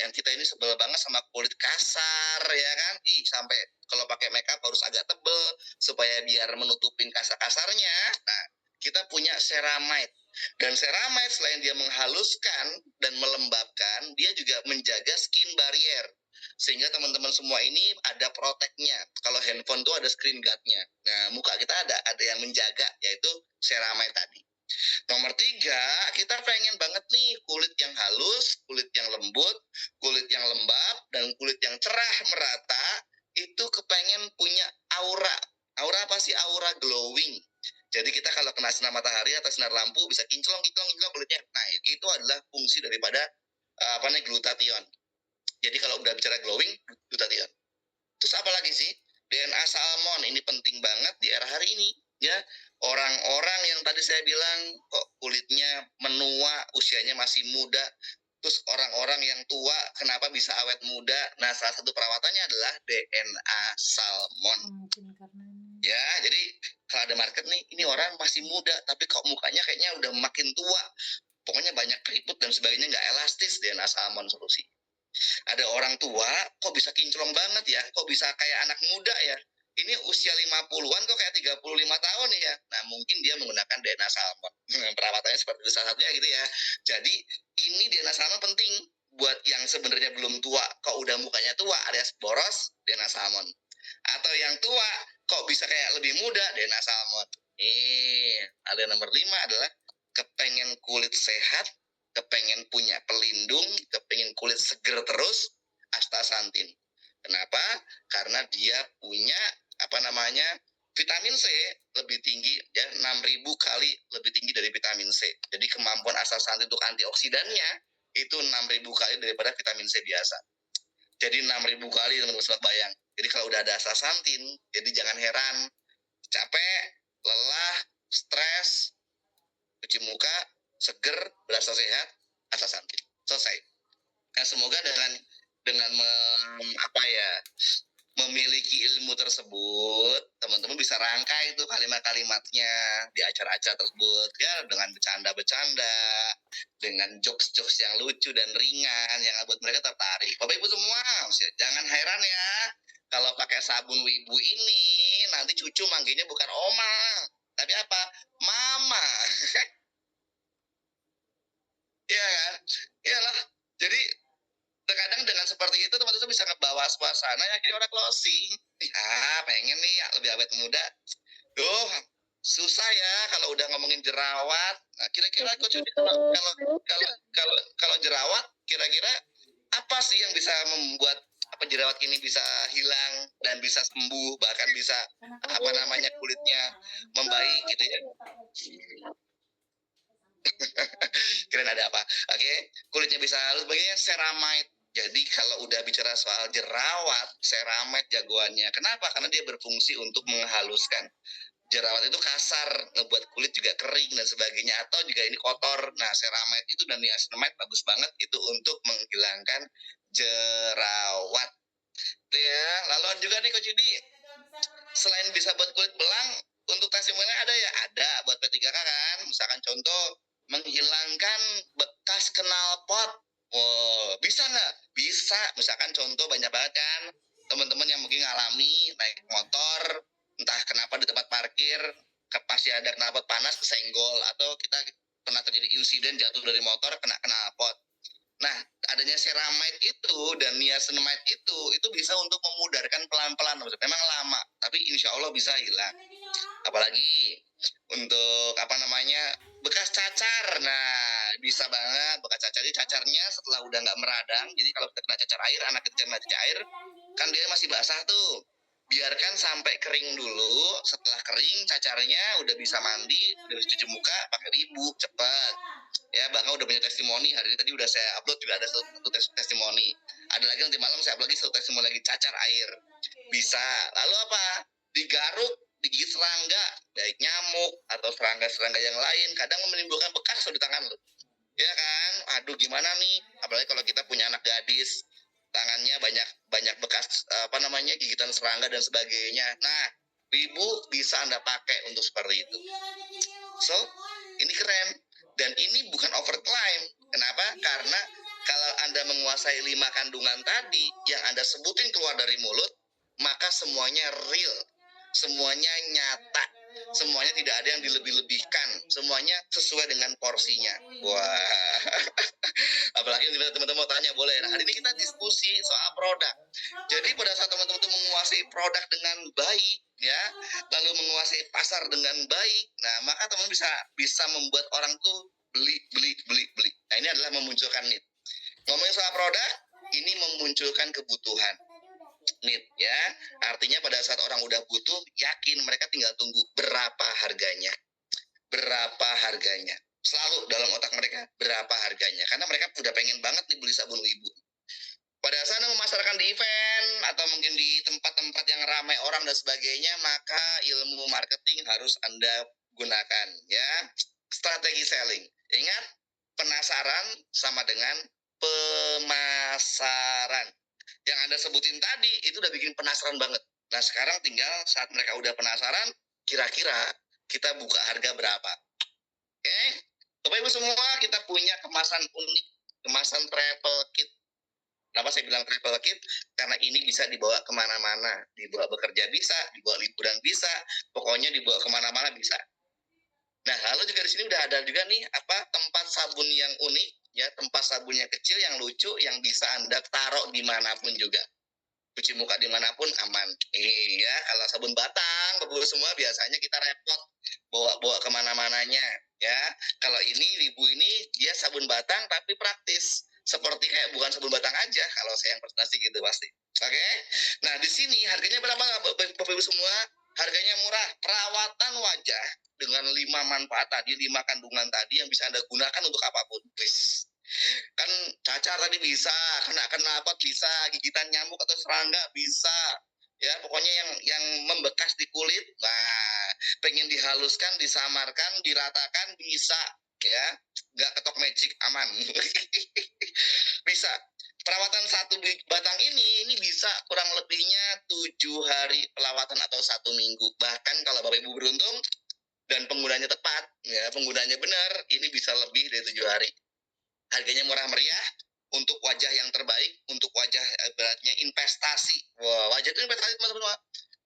yang kita ini sebel banget sama kulit kasar ya kan. Sampai kalau pakai makeup harus agak tebel supaya biar menutupin kasar-kasarnya. Nah, kita punya ceramide. Dan ceramide selain dia menghaluskan dan melembabkan, dia juga menjaga skin barrier. Sehingga teman-teman semua ini ada proteknya. Kalau handphone tuh ada screen guardnya. Nah, muka kita ada yang menjaga, yaitu ceramide tadi. Nomor 3, kita pengen banget nih kulit yang halus, kulit yang lembut, kulit yang lembab, dan kulit yang cerah merata. Itu kepengen punya aura. Aura apa sih? Aura glowing. Jadi kita kalau kena sinar matahari atau sinar lampu bisa kinclong kulitnya. Nah, itu adalah fungsi daripada glutathione. Jadi kalau udah bicara glowing, glutathione. Terus apa lagi sih? DNA salmon ini penting banget di era hari ini ya. Orang-orang yang tadi saya bilang kok kulitnya menua, usianya masih muda. Terus orang-orang yang tua kenapa bisa awet muda? Nah, salah satu perawatannya adalah DNA salmon. Mungkin karena Ya, jadi kalau ada market nih, ini orang masih muda tapi kok mukanya kayaknya udah makin tua. Pokoknya banyak keriput dan sebagainya, nggak elastis. DNA salmon solusi. Ada orang tua kok bisa kinclong banget ya, kok bisa kayak anak muda ya. Ini usia 50-an kok kayak 35 tahun ya. Nah, mungkin dia menggunakan DNA salmon. Perawatannya seperti itu salah satunya gitu ya. Jadi ini DNA salmon penting buat yang sebenarnya belum tua, kok udah mukanya tua alias boros, DNA salmon. Atau yang tua kok bisa kayak lebih muda, DNA salmon. Ada nomor 5 adalah kepengen kulit sehat, kepengen punya pelindung, kepengen kulit seger terus, astaxanthin. Kenapa? Karena dia punya vitamin C lebih tinggi ya, 6.000 kali lebih tinggi dari vitamin C. Jadi kemampuan astaxanthin untuk antioksidannya itu 6.000 kali daripada vitamin C biasa. Jadi 6.000 kali, teman-teman semua bayang. Jadi kalau udah ada astaxanthin, jadi jangan heran capek, lelah, stres, cuci muka, seger, berasa sehat, astaxanthin. Selesai. Nah, semoga dengan memiliki ilmu tersebut, teman-teman bisa rangkai itu kalimat-kalimatnya di acara-acara tersebut ya, dengan bercanda-bercanda, dengan jokes-jokes yang lucu dan ringan yang buat mereka tertarik. Bapak Ibu semua, jangan heran ya kalau pakai sabun wibu ini nanti cucu manggilnya bukan oma, tapi apa? Mama. Iya kan? Iyalah. Jadi terkadang dengan seperti itu teman-teman bisa ngebawa suasana yang akhirnya orang closing. Ya pengen nih ya, lebih awet muda. Duh, susah ya kalau udah ngomongin jerawat. Nah, kira-kira Coach Yudi kalau jerawat, kira-kira apa sih yang bisa membuat apa jerawat ini bisa hilang dan bisa sembuh, bahkan bisa apa namanya kulitnya membaik gitu ya? Kirain ada apa? Oke, kulitnya bisa halus, bagiannya ceramide. Jadi kalau udah bicara soal jerawat, ceramide jagoannya. Kenapa? Karena dia berfungsi untuk menghaluskan. Jerawat itu kasar, ngebuat kulit juga kering dan sebagainya, atau juga ini kotor. Nah, ceramide itu dan niacinamide bagus banget itu untuk menghilangkan jerawat. Itu ya. Lalu juga nih Coach Yudi, selain bisa buat kulit belang, untuk testimonial ada ya? Ada buat P3K kan. Misalkan contoh, menghilangkan bekas knalpot. Oh, bisa nggak? Bisa. Misalkan contoh banyak banget kan teman-teman yang mungkin ngalami naik motor, entah kenapa di tempat parkir, pasti ada knalpot panas kesenggol, atau kita pernah terjadi insiden jatuh dari motor kena knalpot. Nah, adanya ceramide itu dan niacinamide itu bisa untuk memudarkan pelan-pelan. Memang lama, tapi insya Allah bisa hilang. Apalagi untuk apa namanya bekas cacar. Nah, bisa banget bekas cacar. Jadi cacarnya setelah udah nggak meradang, jadi kalau kita kena cacar air, anak kita kena cacar air, kan dia masih basah tuh. Biarkan sampai kering dulu. Setelah kering, cacarnya udah bisa mandi, udah bisa cuci muka pakai ribu, cepat. Ya, Bangga udah punya testimoni. Hari ini tadi udah saya upload juga ada satu testimoni. Ada lagi nanti malam saya upload lagi satu testimoni lagi cacar air. Bisa. Lalu apa? Digaruk, digigit serangga, baik nyamuk atau serangga-serangga yang lain, kadang menimbulkan bekas di tangan lo. Ya kan? Aduh gimana nih? Apalagi kalau kita punya anak gadis, tangannya banyak bekas apa namanya gigitan serangga dan sebagainya. Nah, ibu bisa Anda pakai untuk seperti itu. So, ini keren. Dan ini bukan overclaim. Kenapa? Karena kalau Anda menguasai 5 kandungan tadi yang Anda sebutin keluar dari mulut, maka semuanya real. Semuanya nyata. Semuanya tidak ada yang dilebih-lebihkan. Semuanya sesuai dengan porsinya. Wah. Apalagi teman-teman mau tanya, boleh. Nah, hari ini kita diskusi soal produk. Jadi pada saat teman-teman itu menguasai produk dengan baik, ya, lalu menguasai pasar dengan baik, nah maka teman bisa membuat orang tuh beli. Nah, ini adalah memunculkan need. Ngomongin soal produk, ini memunculkan kebutuhan. Need ya, artinya pada saat orang udah butuh, yakin mereka tinggal tunggu berapa harganya. Berapa harganya. Selalu dalam otak mereka berapa harganya. Karena mereka udah pengen banget nih beli sabun wibu. Pada saat Anda memasarkan di event atau mungkin di tempat-tempat yang ramai orang dan sebagainya, maka ilmu marketing harus Anda gunakan ya. Strategi selling. Ingat, penasaran sama dengan pemasaran. Yang Anda sebutin tadi itu udah bikin penasaran banget. Nah, sekarang tinggal saat mereka udah penasaran, kira-kira kita buka harga berapa. Oke? Bapak Ibu semua, kita punya kemasan unik, kemasan travel kit. Kenapa saya bilang travel kit? Karena ini bisa dibawa kemana-mana. Dibawa bekerja bisa, dibawa liburan bisa, pokoknya dibawa kemana-mana bisa. Nah, lalu juga di sini udah ada juga nih tempat sabun yang unik, ya, tempat sabunnya kecil yang lucu yang bisa Anda taruh dimanapun juga. Cuci muka dimanapun aman. Iya, kalau sabun batang, Bapak semua biasanya kita repot bawa kemana-mananya, ya. Kalau ini ibu ini dia sabun batang tapi praktis, seperti kayak bukan sabun batang aja. Kalau saya yang presentasi gitu pasti. Oke. Nah di sini harganya berapa, Bapak Ibu semua? Harganya murah. Perawatan wajah dengan 5 manfaat tadi, 5 kandungan tadi yang bisa Anda gunakan untuk apapun. Please. Kan cacar tadi bisa, kena knalpot bisa, gigitan nyamuk atau serangga bisa, ya pokoknya yang membekas di kulit, nah pengen dihaluskan, disamarkan, diratakan bisa, ya nggak ketok magic, aman. Bisa. Perawatan satu batang ini bisa kurang lebihnya 7 hari perawatan atau 1 minggu. Bahkan kalau Bapak Ibu beruntung dan penggunanya tepat, ya penggunanya benar, ini bisa lebih dari 7 hari. Harganya murah meriah, untuk wajah yang terbaik, untuk wajah beratnya investasi. Wah, wajah itu investasi teman-teman.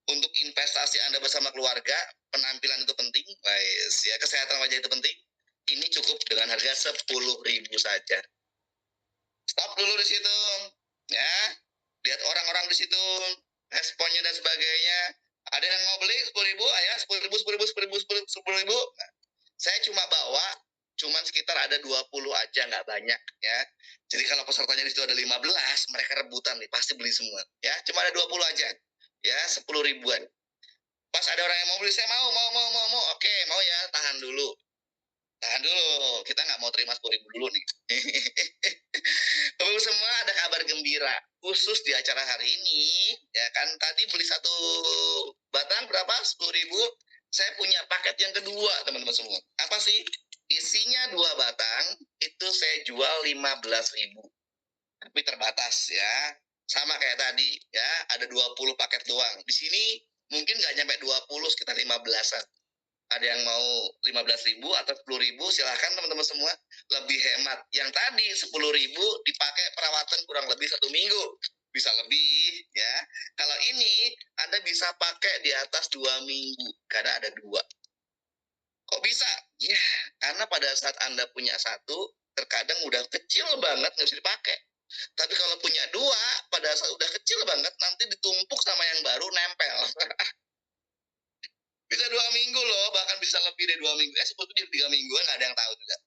Untuk investasi Anda bersama keluarga, penampilan itu penting, guys. Ya, kesehatan wajah itu penting. Ini cukup dengan harga 10.000 saja. Stop dulu di situ, ya. Lihat orang-orang di situ, responnya dan sebagainya. Ada yang mau beli 10.000, ayo 10.000, 10.000, 10.000, 10.000. Nah, saya cuma bawa, cuman sekitar ada 20 aja, nggak banyak, ya. Jadi kalau pesertanya di situ ada 15, mereka rebutan nih, pasti beli semua. Ya, cuma ada 20 aja, ya 10 ribuan. Pas ada orang yang mau beli, saya mau. Oke, mau ya, tahan dulu. Tahan dulu, kita nggak mau terima 10.000 dulu nih. Bapak semua ada kabar gembira khusus di acara hari ini, ya kan tadi beli satu batang berapa 10.000, saya punya paket yang kedua teman-teman semua. Apa sih? Isinya 2 batang, itu saya jual 15.000, tapi terbatas ya. Sama kayak tadi ya, ada 20 paket doang. Di sini mungkin nggak nyampe 20, sekitar 15-an. Ada yang mau 15.000 atau 10.000, silahkan teman-teman semua. Lebih hemat. Yang tadi 10.000 dipakai perawatan kurang lebih 1 minggu. Bisa lebih ya. Kalau ini Anda bisa pakai di atas 2 minggu karena ada 2. Kok bisa? Ya, karena pada saat Anda punya satu, terkadang udah kecil banget nggak bisa dipakai. Tapi kalau punya 2, pada saat udah kecil banget, nanti ditumpuk sama yang baru nempel. Bisa 2 minggu loh, bahkan bisa lebih dari 2 minggu. Sebetulnya 3 mingguan nggak ada yang tahu juga.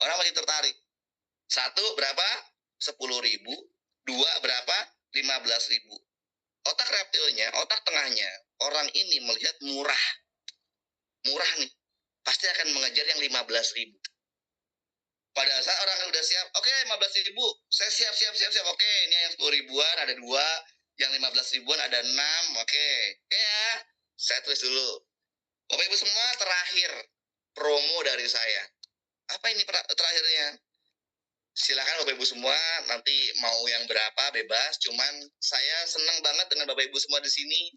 Orang masih tertarik. Satu berapa? 10.000. Dua berapa? 15.000. Otak reptilnya, otak tengahnya, orang ini melihat murah. Murah nih. Pasti akan mengejar yang 15.000. Pada saat orang udah siap, oke 15.000, saya siap. Oke, ini yang 10 ribuan ada 2, yang 15 ribuan ada 6, oke. Ya, saya tulis dulu. Bapak Ibu semua, terakhir promo dari saya. Apa ini terakhirnya? Silakan Bapak Ibu semua, nanti mau yang berapa bebas. Cuman saya senang banget dengan Bapak Ibu semua di sini.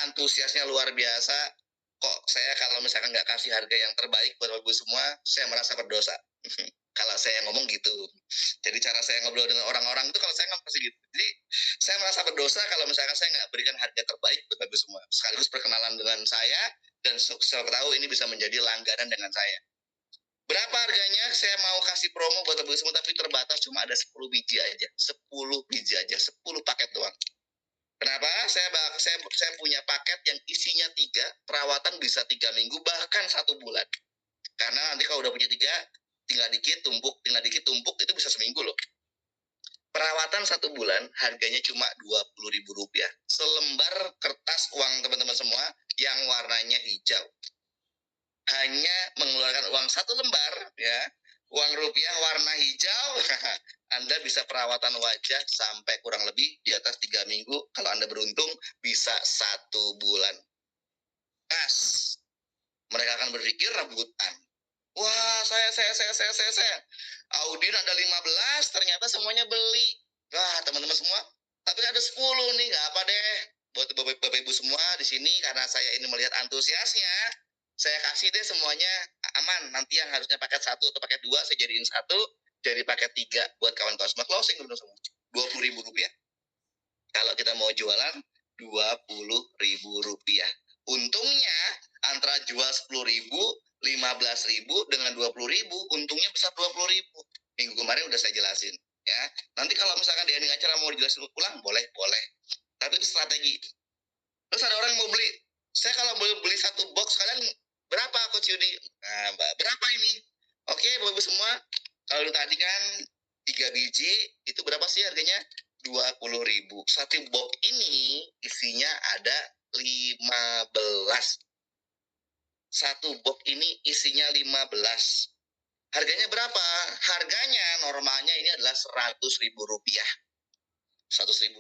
Antusiasnya luar biasa. Kok saya kalau misalkan nggak kasih harga yang terbaik buat Bapak Ibu semua, saya merasa berdosa. Kalau saya ngomong gitu. Jadi cara saya ngobrol dengan orang-orang itu kalau saya nggak pasti gitu. Jadi saya merasa berdosa kalau misalkan saya nggak berikan harga terbaik buat Bapak Ibu semua. Sekaligus perkenalan dengan saya, dan siapa tahu ini bisa menjadi langganan dengan saya. Berapa harganya? Saya mau kasih promo buat Bapak semua, tapi terbatas, cuma ada 10 biji aja. 10 biji aja, 10 paket doang. Kenapa? Saya punya paket yang isinya 3, perawatan bisa 3 minggu, bahkan 1 bulan. Karena nanti kalau udah punya 3, tinggal dikit tumpuk, itu bisa seminggu loh. Perawatan 1 bulan, harganya cuma Rp20.000. Selembar kertas uang teman-teman semua yang warnanya hijau. Hanya mengeluarkan uang 1 lembar, ya, uang rupiah warna hijau, Anda bisa perawatan wajah sampai kurang lebih di atas 3 minggu. Kalau Anda beruntung, bisa 1 bulan. Pas, mereka akan berpikir rebutan. Wah, saya. Audin ada 15, ternyata semuanya beli. Wah, teman-teman semua, tapi ada 10 nih, nggak apa deh. Buat Bapak Ibu semua di sini, karena saya ini melihat antusiasnya, saya kasih deh semuanya aman. Nanti yang harusnya paket 1 atau paket 2, saya jadiin 1, jadi paket 3 buat kawan-kawan semua. Closing teman-teman semua. Rp20.000. Kalau kita mau jualan, Rp20.000. Untungnya antara jual 10.000, 15.000 dengan 20.000, untungnya besar 20.000. Minggu kemarin udah saya jelasin, ya. Nanti kalau misalkan di ending acara mau dijelasin ulang, boleh. Tapi itu strategi. Terus ada orang mau beli, saya kalau beli 1 box kalian berapa Coach Yudi? Nah, berapa ini? Oke, Bapak Ibu semua, kalau tadi kan 3 biji, itu berapa sih harganya? 20.000. 1 box ini isinya ada 15. 1 box ini isinya 15. Harganya berapa? Harganya normalnya ini adalah Rp100.000. Rp100.000.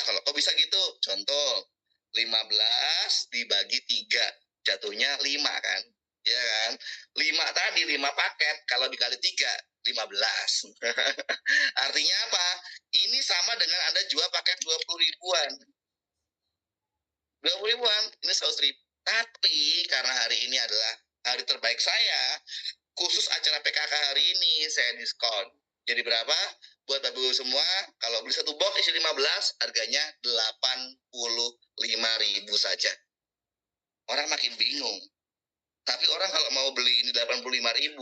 Kalau kok bisa gitu? Contoh, 15 dibagi 3, jatuhnya 5 kan? Ya kan? 5 tadi, 5 paket, kalau dikali 3, 15. Artinya apa? Ini sama dengan Anda jual paket 20 ribuan. 20 ribuan, ini 100 ribu. Tapi karena hari ini adalah hari terbaik saya, khusus acara PKK hari ini saya diskon. Jadi berapa? Buat Bapak Ibu semua, kalau beli satu box isi 15, harganya 85.000 saja. Orang makin bingung. Tapi orang kalau mau beli ini 85.000,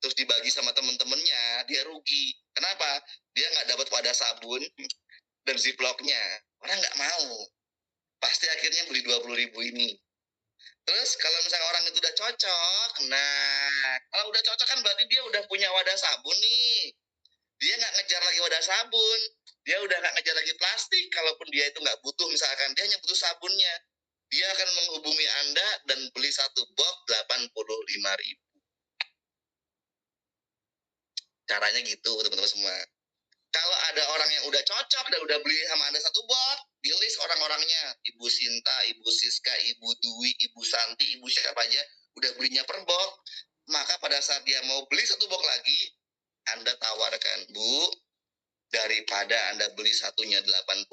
terus dibagi sama temen-temennya, dia rugi. Kenapa? Dia nggak dapat wadah sabun dan ziplocknya. Orang nggak mau. Pasti akhirnya beli 20.000 ini. Terus kalau misalnya orang itu udah cocok, nah kalau udah cocok kan berarti dia udah punya wadah sabun nih. Dia nggak ngejar lagi wadah sabun, dia udah nggak ngejar lagi plastik. Kalaupun dia itu nggak butuh, misalkan dia hanya butuh sabunnya, dia akan menghubungi Anda dan beli satu box 85.000. Caranya gitu teman-teman semua. Kalau ada orang yang udah cocok dan udah beli sama Anda satu box, di list orang-orangnya, Ibu Sinta, Ibu Siska, Ibu Dwi, Ibu Santi, Ibu siapa aja, udah belinya per box, maka pada saat dia mau beli satu box lagi, Anda tawarkan, Bu, daripada Anda beli satunya 85.000,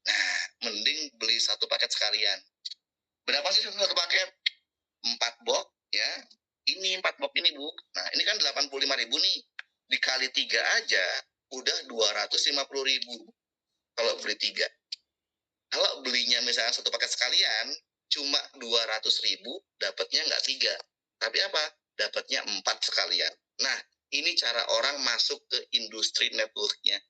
nah mending beli satu paket sekalian. Berapa sih satu paket? 4 box ya. Ini 4 box ini, Bu. Nah, ini kan 85.000 nih. Dikali 3 aja udah 250.000 kalau beli 3. Kalau belinya misalnya satu paket sekalian cuma 200.000, dapatnya nggak 3. Tapi apa? Dapatnya 4 sekalian. Nah, ini cara orang masuk ke industri networknya.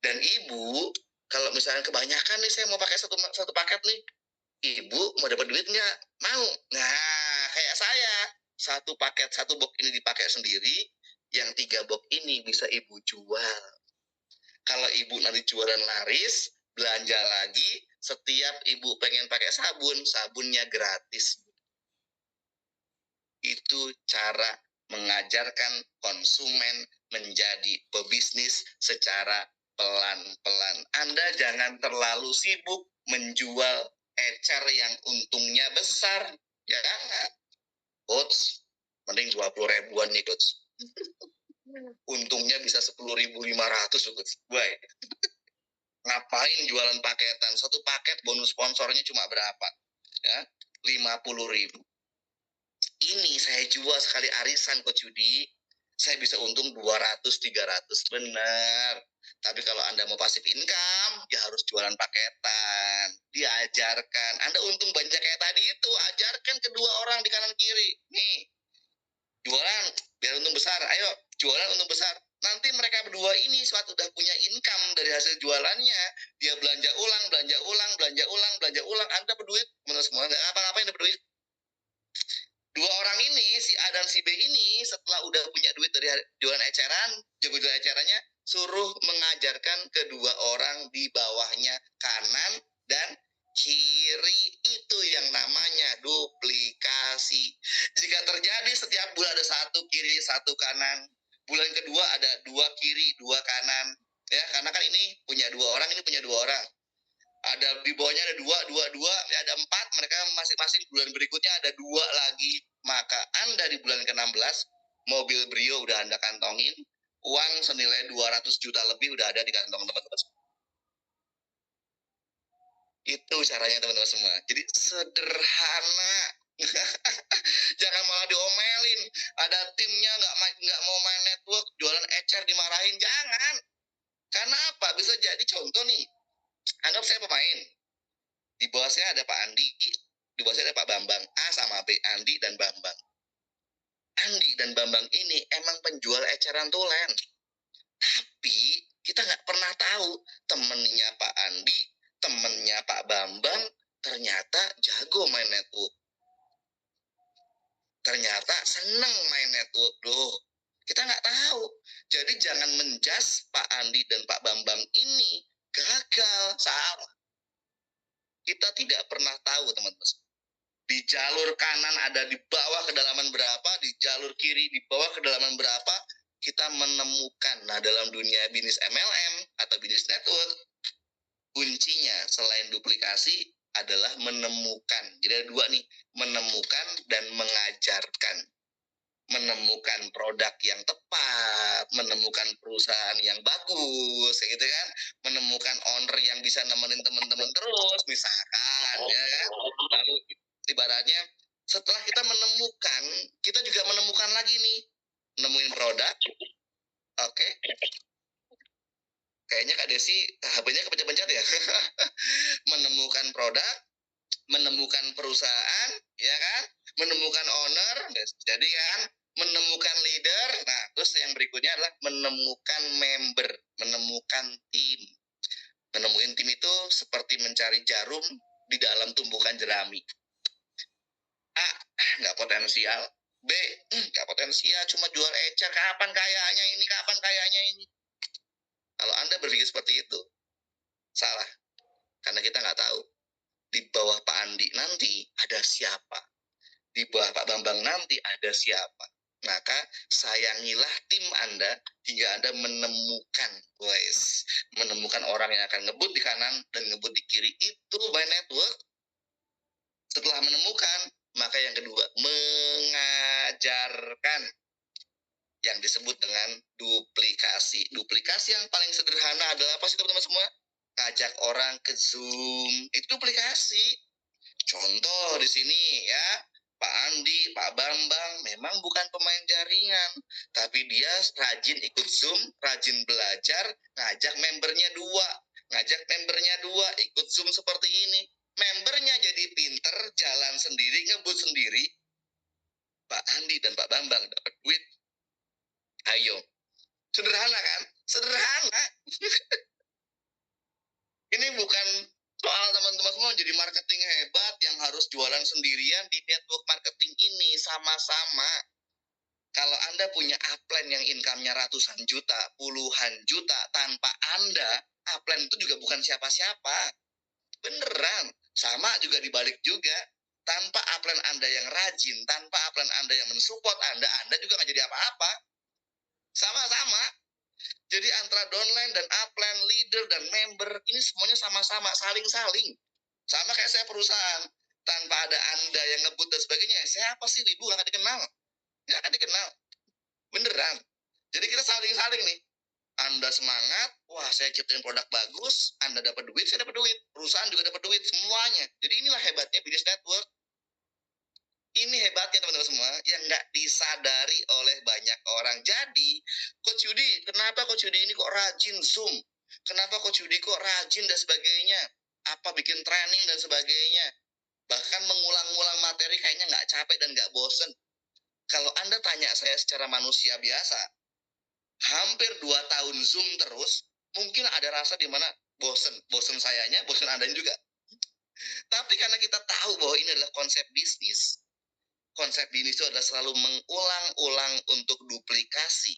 Dan Ibu, kalau misalnya kebanyakan nih saya mau pakai satu paket nih, Ibu mau dapat duit nggak? Mau. Nah, kayak saya, satu paket, satu box ini dipakai sendiri, yang 3 box ini bisa Ibu jual. Kalau Ibu nanti jualan laris, belanja lagi, setiap Ibu pengen pakai sabun, sabunnya gratis. Itu cara mengajarkan konsumen menjadi pebisnis secara pelan-pelan. Anda jangan terlalu sibuk menjual ecer yang untungnya besar, ya kan? Coach, mending 20 ribuan nih, Coach. Untungnya bisa 10.500, Coach. Baik. Ngapain jualan paketan? Satu paket bonus sponsornya cuma berapa? Ya, 50.000. Ini saya jual sekali arisan, Coach Yudi, saya bisa untung 200-300, benar. Tapi kalau Anda mau pasif income, ya harus jualan paketan. Diajarkan. Anda untung banyak kayak tadi itu, ajarkan kedua orang di kanan kiri. Nih, jualan biar untung besar. Ayo, jualan untung besar. Nanti mereka berdua ini suatu udah punya income dari hasil jualannya. Dia belanja ulang, belanja ulang, belanja ulang, belanja ulang. Anda berduit, menurut semua nggak apa-apa yang berduit. Dua orang ini, si A dan si B ini, setelah udah punya duit dari jualan eceran, jago jualan ecerannya, suruh mengajarkan kedua orang di bawahnya kanan dan kiri. Itu yang namanya duplikasi. Jika terjadi setiap bulan ada satu kiri, satu kanan, bulan kedua ada dua kiri, dua kanan, ya karena kan ini punya dua orang, ini punya dua orang. Ada di bawahnya ada dua, ada 4, mereka masing-masing bulan berikutnya ada 2 lagi. Maka Anda di bulan ke-16, mobil Brio udah Anda kantongin, uang senilai 200 juta lebih udah ada di kantong teman-teman. Itu caranya teman-teman semua. Jadi sederhana. Jangan malah diomelin. Ada timnya nggak mau main network, jualan ecer dimarahin, jangan. Karena apa? Bisa jadi contoh nih. Anggap saya pemain. Di bawah saya ada Pak Andi, di bawah saya ada Pak Bambang. A sama B, Andi dan Bambang. Andi dan Bambang ini emang penjual eceran tulen. Tapi kita nggak pernah tahu temennya Pak Andi, temennya Pak Bambang ternyata jago main network. Ternyata seneng main network. Loh, kita nggak tahu. Jadi jangan menjas Pak Andi dan Pak Bambang ini gagal, salah. Kita tidak pernah tahu, teman-teman. Di jalur kanan ada di bawah kedalaman berapa, di jalur kiri di bawah kedalaman berapa, kita menemukan. Nah, dalam dunia bisnis MLM atau bisnis network, kuncinya selain duplikasi adalah menemukan. Jadi ada 2 nih, menemukan dan mengajarkan. menemukan produk yang tepat, menemukan perusahaan yang bagus, ya gitu kan, menemukan owner yang bisa nemenin teman-teman terus, misalkan, ya kan. Lalu ibaratnya setelah kita menemukan, kita juga menemukan lagi nih, nemuin produk, oke. Kayaknya Kak Desi HP-nya kepencet-pencet ya. Menemukan produk, menemukan perusahaan, ya kan? Menemukan owner, jadi kan menemukan leader. Nah, terus yang berikutnya adalah menemukan member, menemukan tim. Menemukan tim itu seperti mencari jarum di dalam tumbukan jerami. A, nggak potensial. B, nggak potensial, cuma jual ecer. Kapan kayaknya ini? Kapan kayaknya ini? Kalau Anda berpikir seperti itu, salah. Karena kita nggak tahu di bawah Pak Andi nanti ada siapa, di bawah Pak Bambang nanti ada siapa. Maka sayangilah tim Anda hingga Anda menemukan, guys, menemukan orang yang akan ngebut di kanan dan ngebut di kiri. Itu by network. Setelah menemukan, maka yang kedua, mengajarkan, yang disebut dengan duplikasi. Duplikasi yang paling sederhana adalah apa sih teman-teman semua? Ngajak orang ke Zoom, itu duplikasi. Contoh di sini ya, Pak Andi, Pak Bambang memang bukan pemain jaringan, tapi dia rajin ikut Zoom, rajin belajar, ngajak membernya dua, ikut Zoom seperti ini. Membernya jadi pinter, jalan sendiri, ngebut sendiri. Pak Andi dan Pak Bambang dapat duit. Ayo, sederhana kan? Sederhana. Ini bukan soal teman-teman semua jadi marketing hebat yang harus jualan sendirian di network marketing ini. Sama-sama. Kalau Anda punya upline yang income-nya ratusan juta, puluhan juta, tanpa Anda, upline itu juga bukan siapa-siapa. Beneran. Sama juga dibalik juga. Tanpa upline Anda yang rajin, tanpa upline Anda yang mensupport Anda juga nggak jadi apa-apa. Sama-sama. Jadi antara downline dan upline, leader dan member, ini semuanya sama-sama, saling-saling. Sama kayak saya perusahaan. Tanpa ada Anda yang ngebut dan sebagainya, siapa sih Ibu nggak akan dikenal? Nggak akan dikenal. Beneran. Jadi kita saling-saling nih. Anda semangat, wah saya ciptain produk bagus, Anda dapat duit, saya dapat duit. Perusahaan juga dapat duit, semuanya. Jadi inilah hebatnya business network. Ini hebatnya teman-teman semua yang nggak disadari oleh banyak orang. Jadi, Coach Yudi, kenapa Coach Yudi ini kok rajin Zoom? Kenapa Coach Yudi kok rajin dan sebagainya? Apa bikin training dan sebagainya? Bahkan mengulang-ulang materi kayaknya nggak capek dan nggak bosen. Kalau Anda tanya saya secara manusia biasa, hampir 2 tahun Zoom terus, mungkin ada rasa di mana bosen. Bosen sayanya, bosen Anda juga. Tapi karena kita tahu bahwa ini adalah konsep bisnis, konsep bisnis itu adalah selalu mengulang-ulang untuk duplikasi.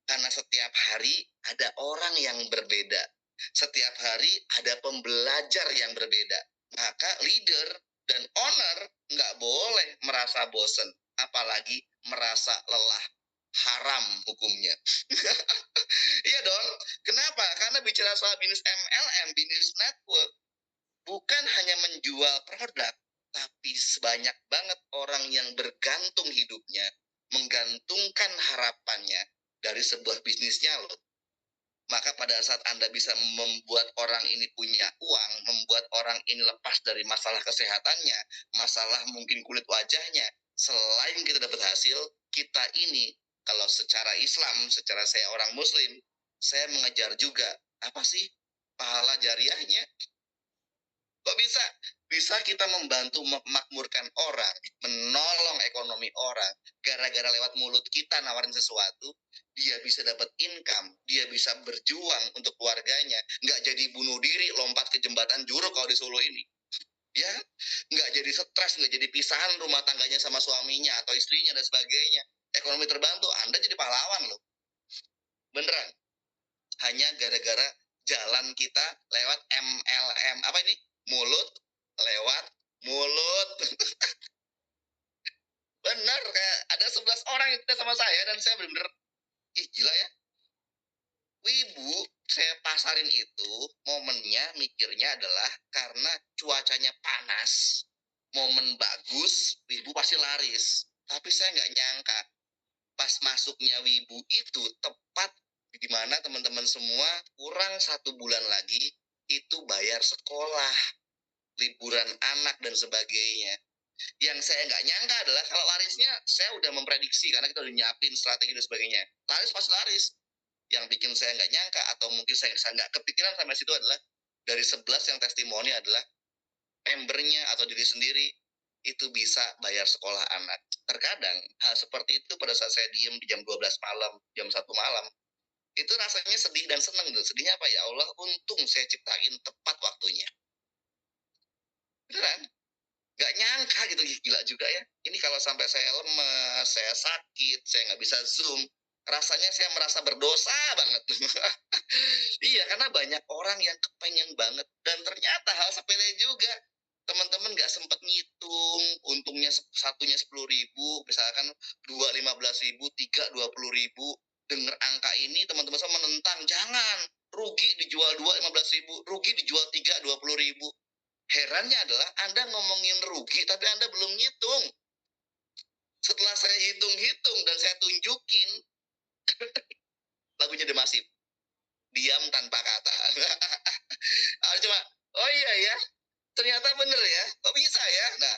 Karena setiap hari ada orang yang berbeda. Setiap hari ada pembelajar yang berbeda. Maka leader dan owner nggak boleh merasa bosen. Apalagi merasa lelah. Haram hukumnya. Iya dong. Kenapa? Karena bicara soal bisnis MLM, bisnis network, bukan hanya menjual produk, tapi sebanyak banget orang yang bergantung hidupnya, menggantungkan harapannya dari sebuah bisnisnya loh. Maka pada saat Anda bisa membuat orang ini punya uang, membuat orang ini lepas dari masalah kesehatannya, masalah mungkin kulit wajahnya, selain kita dapat hasil, kita ini, kalau secara Islam, secara saya orang Muslim, saya mengejar juga, apa sih pahala jariahnya? Kok bisa? Bisa kita membantu memakmurkan orang, menolong ekonomi orang, gara-gara lewat mulut kita nawarin sesuatu, dia bisa dapat income, dia bisa berjuang untuk keluarganya, nggak jadi bunuh diri, lompat ke jembatan Juruk kalau di Solo ini. Ya, nggak jadi stres, nggak jadi pisahan rumah tangganya sama suaminya atau istrinya dan sebagainya. Ekonomi terbantu, Anda jadi pahlawan loh. Beneran. Hanya gara-gara jalan kita lewat MLM. Apa ini? Mulut lewat mulut. Bener, kayak ada 11 orang yang tidak sama saya dan saya bener-bener, ih gila ya. Wibu, saya pasarin itu, momennya mikirnya adalah karena cuacanya panas, momen bagus, Wibu pasti laris. Tapi saya nggak nyangka, pas masuknya Wibu itu tepat di mana teman-teman semua kurang 1 bulan lagi itu bayar sekolah, liburan anak dan sebagainya. Yang saya nggak nyangka adalah kalau larisnya saya udah memprediksi karena kita udah nyiapin strategi dan sebagainya. Laris pas laris. Yang bikin saya nggak nyangka atau mungkin saya nggak kepikiran sampai situ adalah dari 11 yang testimoni adalah membernya atau diri sendiri itu bisa bayar sekolah anak. Terkadang hal seperti itu pada saat saya diem di jam 12 malam, jam 1 malam, itu rasanya sedih dan senang tuh. Sedihnya apa ya Allah, untung saya ciptain tepat waktunya. Beneran, nggak nyangka gitu, gila juga ya. Ini kalau sampai saya lemes, saya sakit, saya nggak bisa Zoom, rasanya saya merasa berdosa banget. Iya, karena banyak orang yang kepengen banget. Dan ternyata hal sepele juga. Teman-teman nggak sempat ngitung, untungnya satunya 10.000, misalkan 2 15.000, 3 20.000. Dengar angka ini, teman-teman saya menentang, jangan, rugi dijual 2 15.000, rugi dijual 3 20.000. Herannya adalah Anda ngomongin rugi, tapi Anda belum ngitung. Setelah saya hitung-hitung dan saya tunjukin, lagunya The Massive, diam tanpa kata. Cuma, oh iya ya, ternyata bener ya, kok bisa ya? Nah,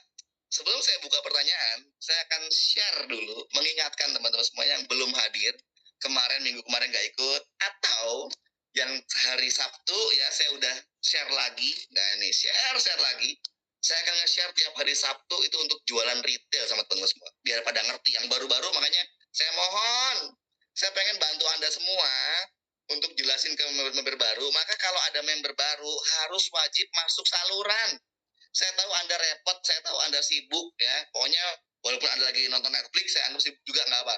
sebelum saya buka pertanyaan, saya akan share dulu, mengingatkan teman-teman semua yang belum hadir, minggu kemarin nggak ikut, atau yang hari Sabtu ya saya udah share lagi. Nah ini share lagi. Saya akan nge-share tiap hari Sabtu itu untuk jualan retail sama teman-teman semua. Biar pada ngerti yang baru-baru, makanya saya mohon, saya pengen bantu Anda semua untuk jelasin ke member baru. Maka kalau ada member baru harus wajib masuk saluran. Saya tahu Anda repot, saya tahu Anda sibuk ya. Pokoknya walaupun Anda lagi nonton Netflix, saya anggap sibuk juga nggak apa.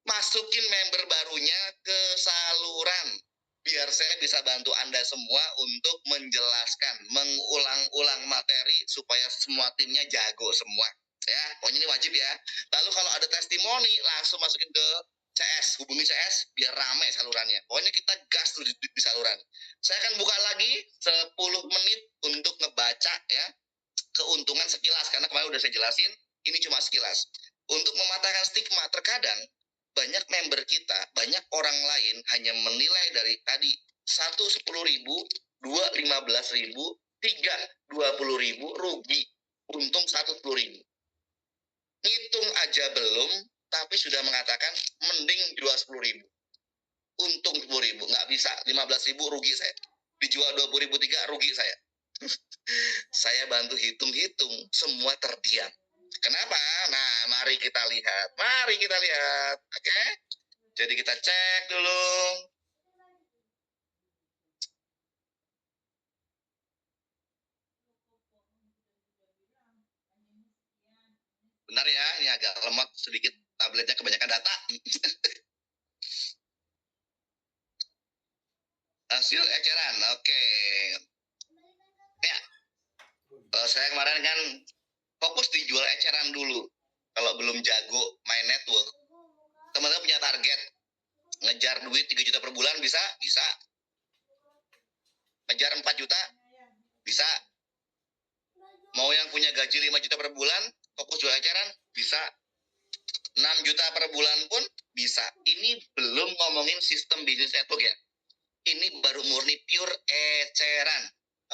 Masukin member barunya ke saluran. Biar saya bisa bantu Anda semua untuk menjelaskan, mengulang-ulang materi supaya semua timnya jago semua. Ya, pokoknya ini wajib ya. Lalu kalau ada testimoni, langsung masukin ke CS, hubungi CS biar rame salurannya. Pokoknya kita gas tuh di saluran. Saya akan buka lagi 10 menit untuk ngebaca ya keuntungan sekilas, karena kemarin udah saya jelasin, ini cuma sekilas. Untuk mematahkan stigma, terkadang banyak member kita, banyak orang lain hanya menilai dari tadi, 1 10.000, 2 15.000, 3 20.000, rugi. Untung 1 10.000. Ngitung aja belum, tapi sudah mengatakan mending jual 10.000. Untung 10.000, nggak bisa. 15.000 rugi saya. Dijual 20.000 3 rugi saya. Saya bantu hitung-hitung, semua terdiam. Kenapa? Nah, mari kita lihat. Oke? Jadi kita cek dulu. Benar ya, ini agak lemot sedikit, tabletnya kebanyakan data. Hasil eceran, oke. Ya, saya kemarin kan fokus dijual eceran dulu. Kalau belum jago main network, teman-teman punya target ngejar duit 3 juta per bulan, bisa? Bisa. Ngejar 4 juta? Bisa. Mau yang punya gaji 5 juta per bulan, fokus jual eceran? Bisa. 6 juta per bulan pun bisa. Ini belum ngomongin sistem bisnis network ya. Ini baru murni pure eceran.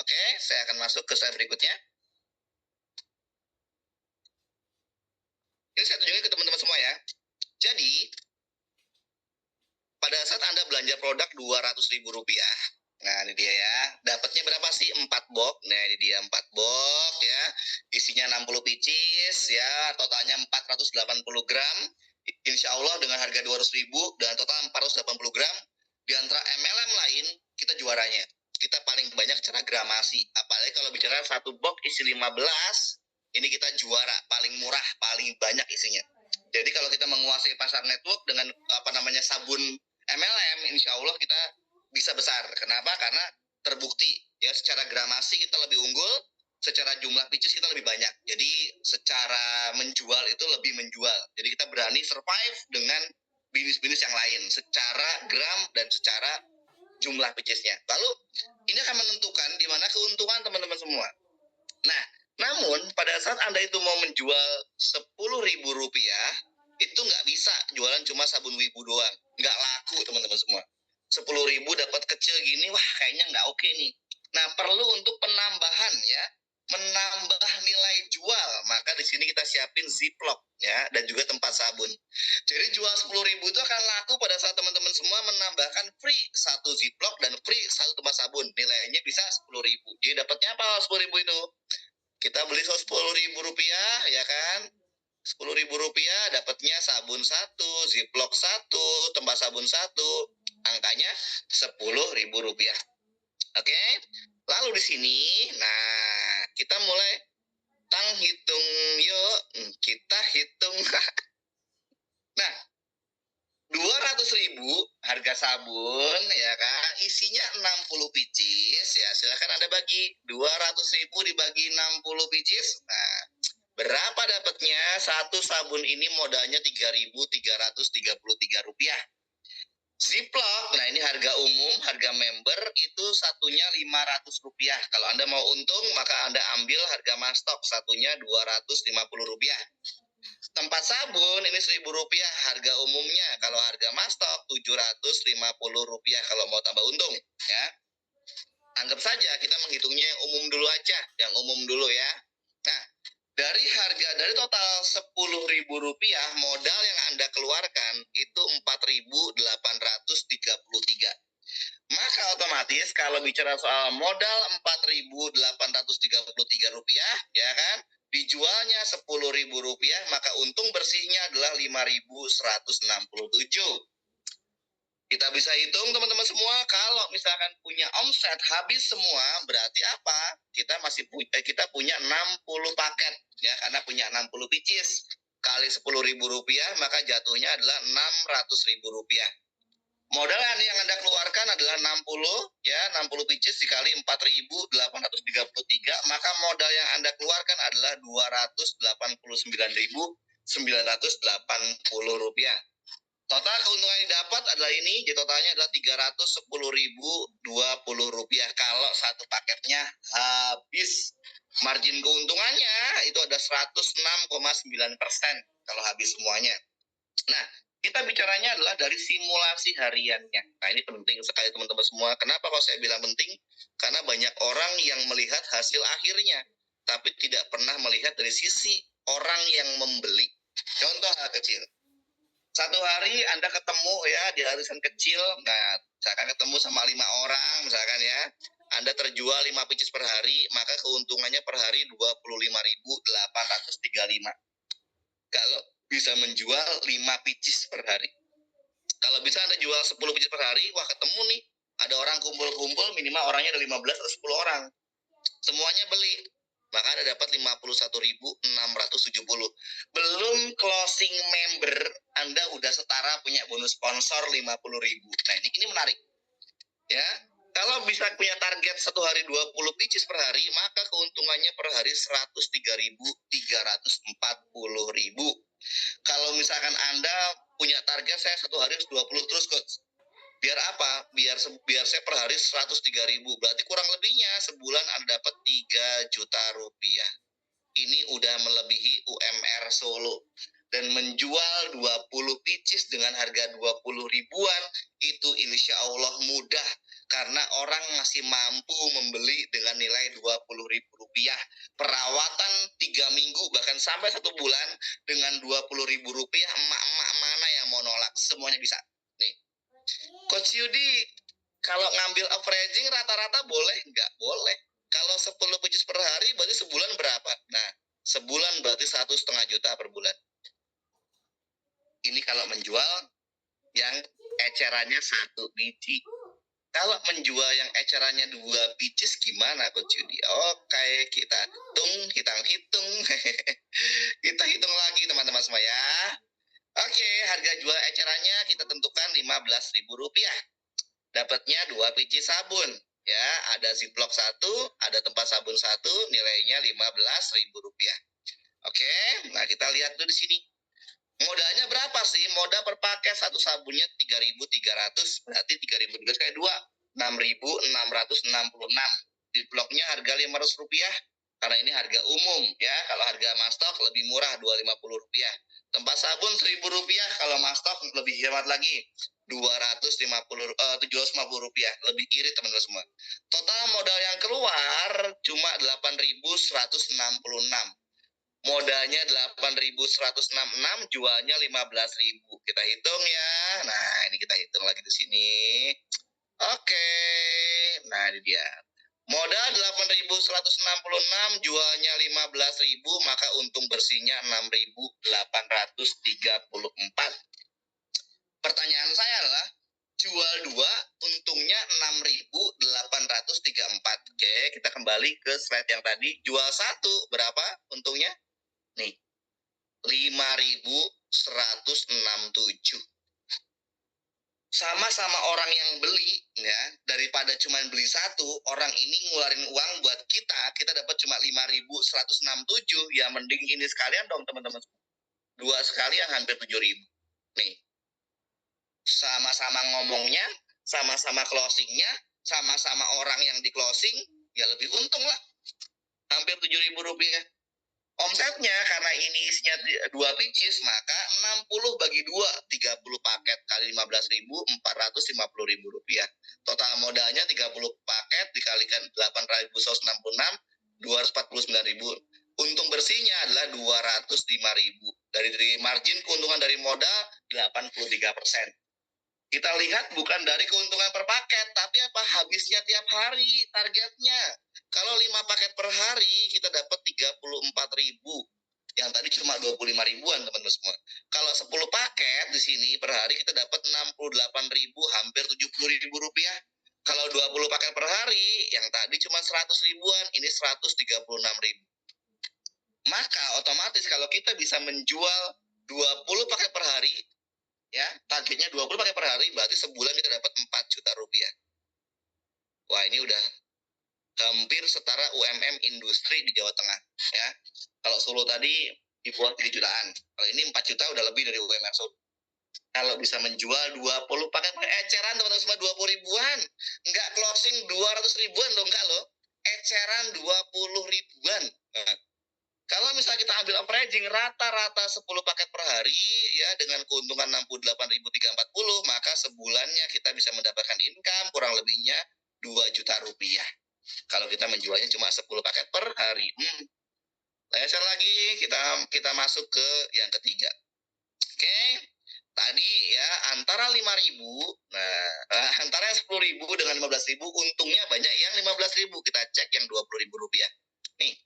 Oke, saya akan masuk ke slide berikutnya. Ini saya tunjukin ke teman-teman semua ya. Jadi, pada saat Anda belanja produk Rp200.000, nah ini dia ya, dapatnya berapa sih? 4 box. Nah ini dia 4 box ya, isinya 60 pieces ya, totalnya 480 gram. Insya Allah dengan harga 200.000 dan total 480 gram. Di antara MLM lain, kita juaranya. Kita paling banyak secara gramasi. Apalagi kalau bicara satu box isi 15, ini kita juara, paling murah, paling banyak isinya. Jadi kalau kita menguasai pasar network dengan sabun MLM, insya Allah kita bisa besar. Kenapa? Karena terbukti ya, secara gramasi kita lebih unggul, secara jumlah pitches kita lebih banyak. Jadi secara menjual itu lebih menjual. Jadi kita berani survive dengan bisnis-bisnis yang lain secara gram dan secara jumlah pitchesnya. Lalu ini akan menentukan di mana keuntungan teman-teman semua. Nah, namun pada saat Anda itu mau menjual Rp10.000, itu nggak bisa jualan cuma sabun Wibu doang, nggak laku teman-teman semua. 10.000 dapat kecil gini, wah kayaknya nggak oke nih. Nah, perlu untuk penambahan ya, menambah nilai jual, maka di sini kita siapin ziplock ya, dan juga tempat sabun. Jadi jual 10.000 itu akan laku pada saat teman-teman semua menambahkan free satu ziplock dan free satu tempat sabun. Nilainya bisa 10.000. Jadi dapatnya apa 10.000 itu? Kita beli 10.000 rupiah ya kan? 10.000 rupiah dapatnya sabun satu, ziplock satu, tempat sabun satu, angkanya 10.000 rupiah. Oke, lalu di sini, nah kita mulai hitung yuk, kita hitung. Nah, 200.000 harga sabun ya kan, isinya 60 pieces ya, silakan Anda bagi 200.000 dibagi 60 pieces. Nah, berapa dapatnya? Satu sabun ini modalnya 3.333 rupiah. Ziplock, nah ini harga umum, harga member itu satunya 500 rupiah. Kalau Anda mau untung, maka Anda ambil harga mastok, satunya 250 rupiah. Tempat sabun ini 1.000 rupiah harga umumnya. Kalau harga mastok 750 rupiah kalau mau tambah untung ya. Anggap saja kita menghitungnya yang umum dulu aja, yang umum dulu ya. Nah, dari total 10.000 rupiah modal yang Anda keluarkan itu 4.833. Maka otomatis kalau bicara soal modal 4.833 rupiah ya kan, dijualnya 10.000 rupiah, maka untung bersihnya adalah 5.167. Kita bisa hitung teman-teman semua, kalau misalkan punya omset habis semua berarti apa? Kita punya 60 paket ya, karena punya 60 pieces kali 10.000 rupiah, maka jatuhnya adalah 600.000 rupiah. Modal yang Anda keluarkan adalah 60 ya, 60 pieces dikali 4.833, maka modal yang Anda keluarkan adalah 289.980 rupiah. Total keuntungan yang didapat adalah ini, jadi totalnya adalah 310.020 rupiah kalau satu paketnya habis. Margin keuntungannya itu ada 106,9% kalau habis semuanya. Nah, kita bicaranya adalah dari simulasi hariannya. Nah, ini penting sekali teman-teman semua. Kenapa kalau saya bilang penting? Karena banyak orang yang melihat hasil akhirnya, tapi tidak pernah melihat dari sisi orang yang membeli. Contoh hal kecil. Satu hari Anda ketemu ya di arisan kecil, nah misalkan ketemu sama 5 orang misalkan ya, Anda terjual 5 pieces per hari, maka keuntungannya per hari 25.835. Kalau bisa menjual 5 pieces per hari. Kalau bisa Anda jual 10 pieces per hari, wah ketemu nih, ada orang kumpul-kumpul, minimal orangnya ada 15 atau 10 orang. Semuanya beli, maka Anda dapat 51.670. Belum closing member, Anda udah setara punya bonus sponsor 50.000. Nah, ini menarik. Ya. Kalau bisa punya target satu hari 20 pieces per hari, maka keuntungannya per hari 103.340.000. Kalau misalkan Anda punya target saya satu hari 20 terus, coach. Biar apa? Biar saya per hari 103.000. Berarti kurang lebihnya sebulan Anda dapat 3 juta rupiah. Ini udah melebihi UMR Solo. Dan menjual 20 pieces dengan harga 20 ribuan itu insya Allah mudah. Karena orang masih mampu membeli dengan nilai 20.000 rupiah. Perawatan 3 minggu bahkan sampai 1 bulan dengan 20.000 rupiah, emak-emak mana yang mau nolak? Semuanya bisa. Nih, Coach Yudi, kalau ngambil averaging rata-rata boleh nggak? Boleh. Kalau 10 pieces per hari berarti sebulan berapa? Nah, sebulan berarti 1,5 juta per bulan. Ini kalau menjual yang ecerannya 1 biji. Kalau menjual yang ecerannya 2 pieces gimana Coach Yudi? Oke, kita hitung. Kita hitung lagi teman-teman semua ya. Oke, harga jual ecerannya kita tentukan 15.000 rupiah. Dapatnya 2 biji sabun. Ya, ada ziplock 1, ada tempat sabun 1, nilainya 15.000 rupiah. Oke, nah kita lihat tuh di sini. Modalnya berapa sih? Modal per paket satu sabunnya 3.300, berarti 3.000 kali 2, 6.666. Ziplocknya harga 500 rupiah, karena ini harga umum ya. Kalau harga mastok lebih murah 250 rupiah. Tempat sabun Rp1.000, kalau Mastok lebih hemat lagi, 750 rupiah, lebih irit teman-teman semua. Total modal yang keluar cuma 8.166. Modalnya 8.166, jualnya 15.000. Kita hitung ya. Nah, ini kita hitung lagi di sini. Oke. Nah, ini dia. Modal 8.166, jualnya 15.000, maka untung bersihnya 6.834. Pertanyaan saya adalah, jual 2, untungnya 6.834. Oke, kita kembali ke slide yang tadi. Jual 1, berapa untungnya? Nih, 5.167. Sama-sama orang yang beli, ya, daripada cuma beli 1, orang ini ngeluarin uang buat kita dapat cuma 5.167, ya mending ini sekalian dong teman-teman. 2 sekalian hampir 7.000. Nih, sama-sama ngomongnya, sama-sama closingnya, sama-sama orang yang di closing, ya lebih untung lah. Hampir 7.000 rupiah. Omsetnya karena ini isinya 2 pieces, maka 60 bagi 2, 30 paket kali 15.000, 450.000 rupiah. Total modalnya 30 paket dikalikan 8.166, 249.000. Untung bersihnya adalah 205.000. Dari margin keuntungan dari modal 83%. Kita lihat bukan dari keuntungan per paket, tapi apa habisnya tiap hari targetnya. Kalau 5 paket per hari kita dapat 34.000. Yang tadi cuma 25 ribuan teman-teman semua. Kalau 10 paket di sini per hari kita dapat 68.000, hampir 70.000 rupiah. Kalau 20 paket per hari, yang tadi cuma 100 ribuan, ini 136.000. Maka otomatis kalau kita bisa menjual 20 paket per hari, ya, targetnya 20 paket per hari, berarti sebulan kita dapat 4 juta rupiah. Wah, ini udah hampir setara UMM industri di Jawa Tengah, ya. Kalau Solo tadi di bawah 3 jutaan. Kalau ini 4 juta udah lebih dari UMR Solo. Kalau bisa menjual 20 paket eceran teman-teman semua, 20 ribuan. Enggak closing 200 ribuan loh, enggak loh. Eceran 20 ribuan. Nah, kalau misalnya kita ambil averaging rata-rata 10 paket per hari, ya, dengan keuntungan 68.340, maka sebulannya kita bisa mendapatkan income kurang lebihnya 2 juta rupiah. Kalau kita menjualnya cuma 10 paket per hari. Leser lagi, kita masuk ke yang ketiga. Oke, tadi ya antara 5.000, antara 10.000 dengan 15.000, untungnya banyak yang 15.000. Kita cek yang 20.000 rupiah. Nih,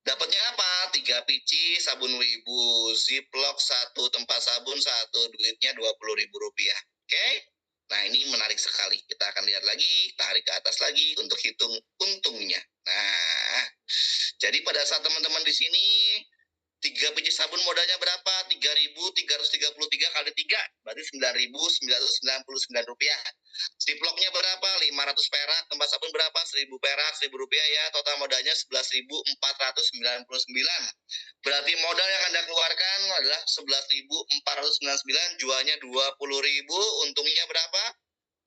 dapatnya apa? 3 pici sabun Wibu, Ziplock 1, tempat sabun 1, duitnya 20.000 rupiah. Oke? Nah, ini menarik sekali. Kita akan lihat lagi, tarik ke atas lagi untuk hitung untungnya. Nah, jadi pada saat teman-teman di sini 3 biji sabun modalnya berapa? 3.333 kali 3, berarti 9.999 rupiah. Ziplocknya berapa? 500 perak. Tempat sabun berapa? 1.000 perak, 1.000 rupiah, ya. Total modalnya 11.499. Berarti modal yang Anda keluarkan adalah 11.499, jualnya 20.000, untungnya berapa?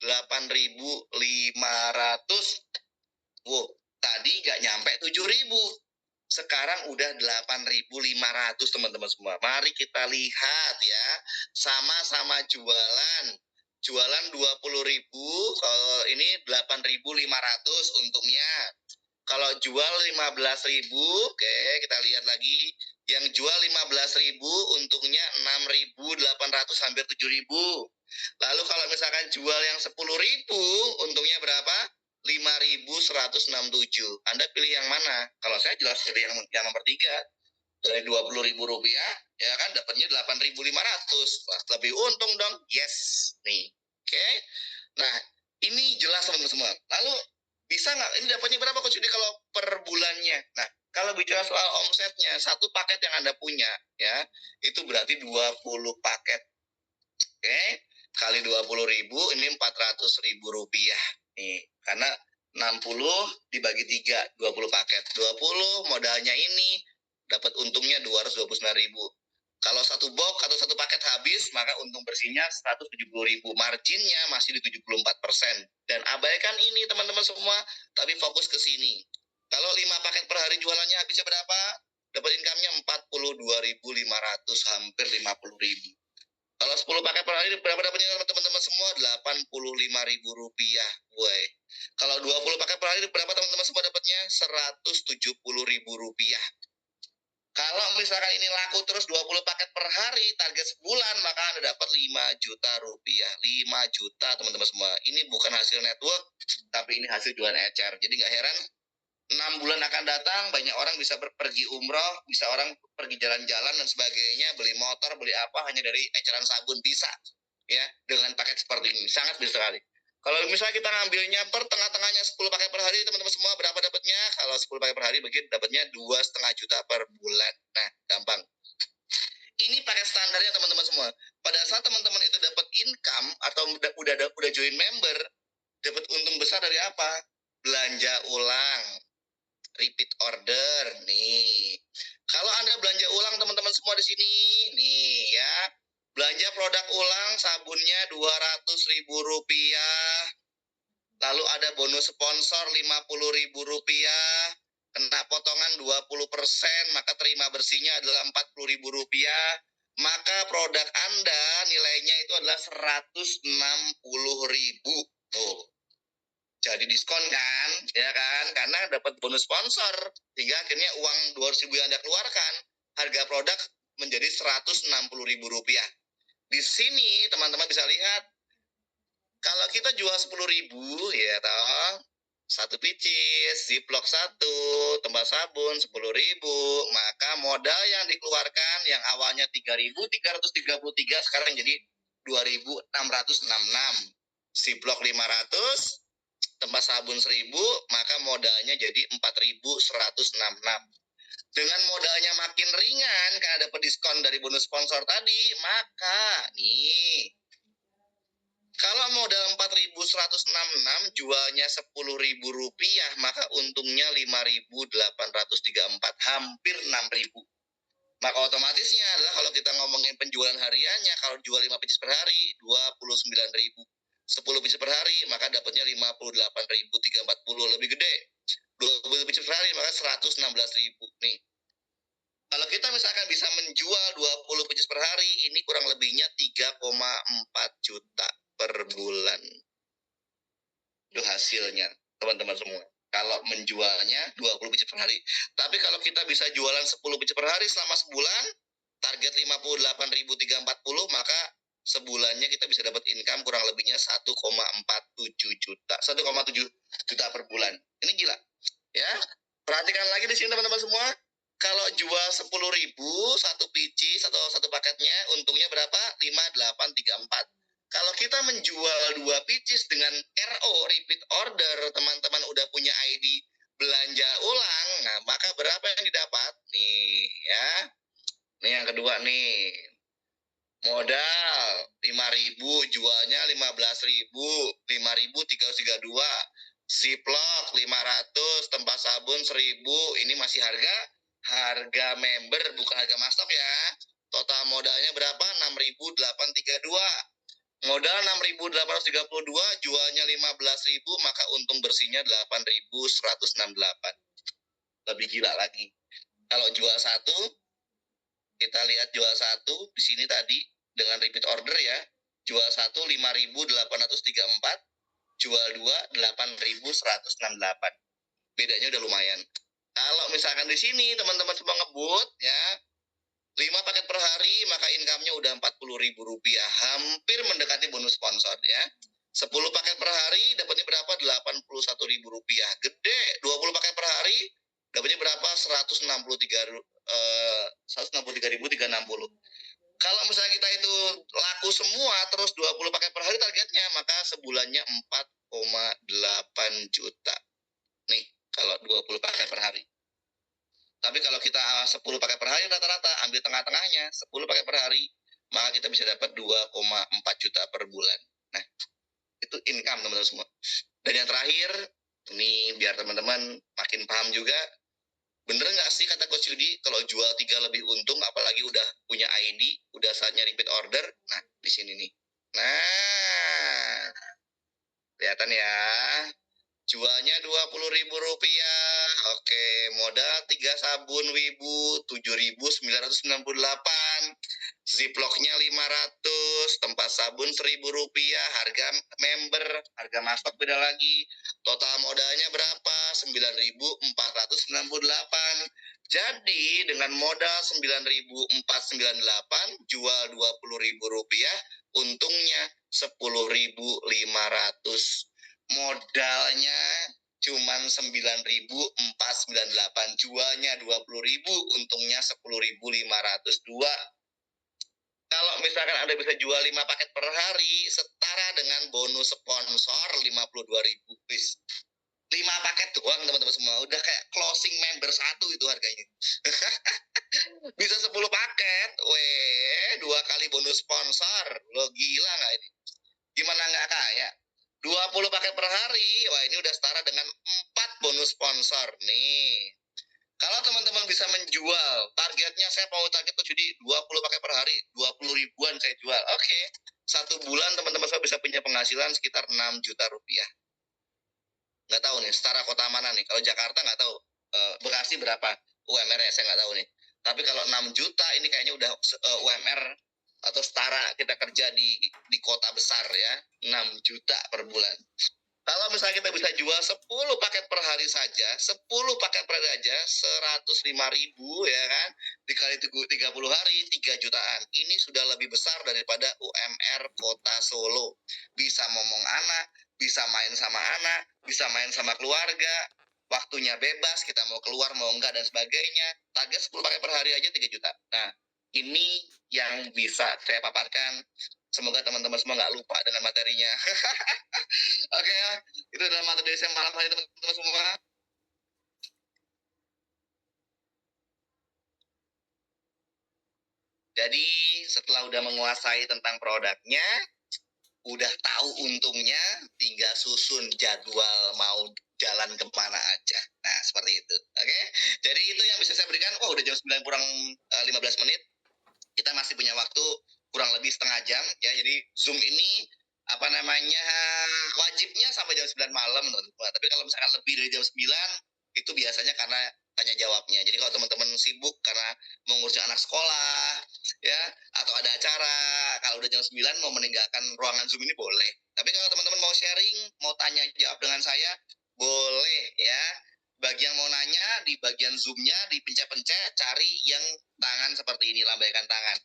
8.500. Wow, tadi nggak nyampe 7.000. Sekarang udah 8.500 teman-teman semua. Mari kita lihat ya. Sama-sama jualan. Jualan 20.000, kalau ini 8.500 untungnya. Kalau jual 15.000, oke, kita lihat lagi. Yang jual 15.000 untungnya 6.800, hampir 7.000. Lalu kalau misalkan jual yang 10.000, untungnya berapa? 5.167. Anda pilih yang mana? Kalau saya jelas pilih yang nomor 3. Dari 20.000 rupiah, ya kan, dapatnya 8.500. Wah, lebih untung dong. Yes. Nih. Oke. Nah, ini jelas teman-teman semua. Lalu bisa nggak? Ini dapatnya berapa Coach Yudi kalau per bulannya? Nah, kalau bicara soal omsetnya, 1 paket yang Anda punya, ya, itu berarti 20 paket. Oke, kali 20.000, ini 400.000 rupiah. Nih, karena 60 dibagi 3, 20 paket. 20 modalnya ini, dapat untungnya 229.000. Kalau 1 box atau 1 paket habis, maka untung bersihnya 170.000. Marginnya masih di 74%. Dan abaikan ini teman-teman semua, tapi fokus ke sini. Kalau 5 paket per hari jualannya habisnya berapa? dapat income-nya 42.500, hampir 50.000. Kalau 10 paket per hari berapa dapatnya teman-teman semua? 85.000 rupiah, boy. Kalau 20 paket per hari berapa teman-teman semua dapatnya? 170.000 rupiah. Kalau misalkan ini laku terus 20 paket per hari, target sebulan, maka Anda dapat 5 juta rupiah. 5 juta teman-teman semua. Ini bukan hasil network, tapi ini hasil jualan ecer. Jadi nggak heran 6 bulan akan datang, banyak orang bisa pergi umroh, bisa orang pergi jalan-jalan dan sebagainya, beli motor, beli apa, hanya dari eceran sabun, bisa. Ya, dengan paket seperti ini, sangat bisa sekali. Kalau misalnya kita ngambilnya per tengah-tengahnya 10 paket per hari, teman-teman semua berapa dapatnya? Kalau 10 paket per hari, begitu dapatnya 2,5 juta per bulan. Nah, gampang. Ini paket standarnya teman-teman semua. Pada saat teman-teman itu dapat income atau udah join member, dapat untung besar dari apa? Belanja ulang, repeat order nih. Kalau Anda belanja ulang teman-teman semua di sini nih ya. Belanja produk ulang sabunnya 200.000 rupiah. Lalu ada bonus sponsor 50.000 rupiah. Kena potongan 20%, maka terima bersihnya adalah 40.000 rupiah. Maka produk Anda nilainya itu adalah 160.000. Tuh. Jadi diskon kan, ya kan? Karena dapat bonus sponsor, sehingga akhirnya uang 200.000 yang Anda keluarkan, harga produk menjadi 160.000 rupiah. Di sini teman-teman bisa lihat, kalau kita jual 10.000, ya toh, satu picis, ziplock 1, tempat sabun 10.000, maka modal yang dikeluarkan yang awalnya 3.333 sekarang jadi 2.666. Ziplock 500, tempat sabun 1.000, maka modalnya jadi 4.166. Dengan modalnya makin ringan karena dapat diskon dari bonus sponsor tadi, maka nih kalau modal 4.166 jualnya 10.000 rupiah, maka untungnya 5.834, hampir 6.000. Maka otomatisnya adalah kalau kita ngomongin penjualan hariannya, kalau jual 5 picis per hari, 29.000. 10 picis per hari, maka dapatnya 58.340, lebih gede. 20 picis per hari, maka 116.000. Nih, kalau kita misalkan bisa menjual 20 picis per hari, ini kurang lebihnya 3,4 juta per bulan. Itu hasilnya, teman-teman semua. Kalau menjualnya 20 biji per hari. Tapi kalau kita bisa jualan 10 biji per hari selama sebulan, target 58.340, maka sebulannya kita bisa dapat income kurang lebihnya 1,47 juta. 1,7 juta per bulan. Ini gila. Ya. Perhatikan lagi di sini teman-teman semua. Kalau jual 10.000 satu picis atau satu paketnya, untungnya berapa? 5834. Kalau kita menjual 2 picis dengan RO, repeat order, teman-teman udah punya ID belanja ulang, nah maka berapa yang didapat? Nih ya. Nih yang kedua nih. Modal 5.000, jualnya 15.000, 5.332. Ziplock 500, tempat sabun 1.000. Ini masih harga member, bukan harga mastok ya. Total modalnya berapa? 6.832. Modal 6.832, jualnya 15.000, maka untung bersihnya 8.168. Lebih gila lagi. Kalau jual satu, kita lihat jual satu di sini tadi dengan repeat order ya. Jual satu 5.834, jual dua 8.168. Bedanya udah lumayan. Kalau misalkan di sini teman-teman semua ngebut ya, 5 paket per hari, maka income-nya udah 40.000 rupiah. Hampir mendekati bonus sponsor ya. 10 paket per hari, dapatnya berapa? 81.000 rupiah. Gede. 20 paket per hari, dapatnya berapa? 163.360. Kalau misalnya kita itu laku semua, terus 20 paket per hari targetnya, maka sebulannya 4,8 juta. Nih, kalau 20 paket per hari. Tapi kalau kita 10 paket per hari rata-rata, ambil tengah-tengahnya, 10 paket per hari, maka kita bisa dapat 2,4 juta per bulan. Nah, itu income teman-teman semua. Dan yang terakhir, ini biar teman-teman makin paham juga, bener nggak sih kata Coach Yudi, kalau jual 3 lebih untung, apalagi udah punya ID, udah saatnya repeat order? Nah, di sini nih. Nah, kelihatan ya. Jualnya 20.000 rupiah, Oke, modal 3 sabun Wibu 7.998. Ziplocknya 500, tempat sabun Rp1.000, harga member, harga masuk beda lagi. Total modalnya berapa? 9.498. Jadi dengan modal 9.498 jual Rp20.000, untungnya 10.500. Modalnya cuman 9.498, jualnya 20.000, untungnya 10.502. Kalau misalkan Anda bisa jual 5 paket per hari, setara dengan bonus sponsor 52.000. Wis. 5 paket doang teman-teman semua, udah kayak closing member satu itu harganya. Bisa 10 paket, weh, 2 kali bonus sponsor. Lo gila nggak ini? Gimana nggak kaya? 20 paket per hari, wah ini udah setara dengan 4 bonus sponsor nih. Kalau teman-teman bisa menjual, targetnya saya mau target tuh jadi 20 paket per hari, 20 ribuan saya jual. Oke, 1 bulan teman-teman saya bisa punya penghasilan sekitar 6 juta rupiah. Nggak tahu nih, setara kota mana nih. Kalau Jakarta nggak tahu, Bekasi berapa UMR-nya saya nggak tahu nih. Tapi kalau 6 juta ini kayaknya udah UMR atau setara kita kerja di kota besar ya, 6 juta per bulan. Kalau misalnya kita bisa jual 10 paket per hari saja, 10 paket per hari aja, 105.000 ya kan, dikali 30 hari, 3 jutaan. Ini sudah lebih besar daripada UMR kota Solo. Bisa ngomong anak, bisa main sama anak, bisa main sama keluarga, waktunya bebas, kita mau keluar, mau enggak, dan sebagainya. Target 10 paket per hari aja 3 juta. Nah, ini yang bisa saya paparkan. Semoga teman-teman semua nggak lupa dengan materinya. Oke ya, itu adalah materi dari saya malam hari teman-teman semua. Jadi setelah udah menguasai tentang produknya, udah tahu untungnya, tinggal susun jadwal mau jalan kemana aja. Nah seperti itu. Oke, jadi itu yang bisa saya berikan. Oh udah jam 9 kurang 15 menit. Kita masih punya waktu kurang lebih setengah jam ya. Jadi Zoom ini apa namanya, wajibnya sampai jam 9 malam teman-teman. Tapi kalau misalkan lebih dari jam 9 itu biasanya karena tanya jawabnya. Jadi kalau teman-teman sibuk karena mau ngurusin anak sekolah ya, atau ada acara, kalau udah jam 9 mau meninggalkan ruangan Zoom ini boleh. Tapi kalau teman-teman mau sharing, mau tanya jawab dengan saya, boleh ya. Bagi yang mau nanya, di bagian Zoom-nya dipencet-pencet, cari yang tangan seperti ini, lambaikan tangan.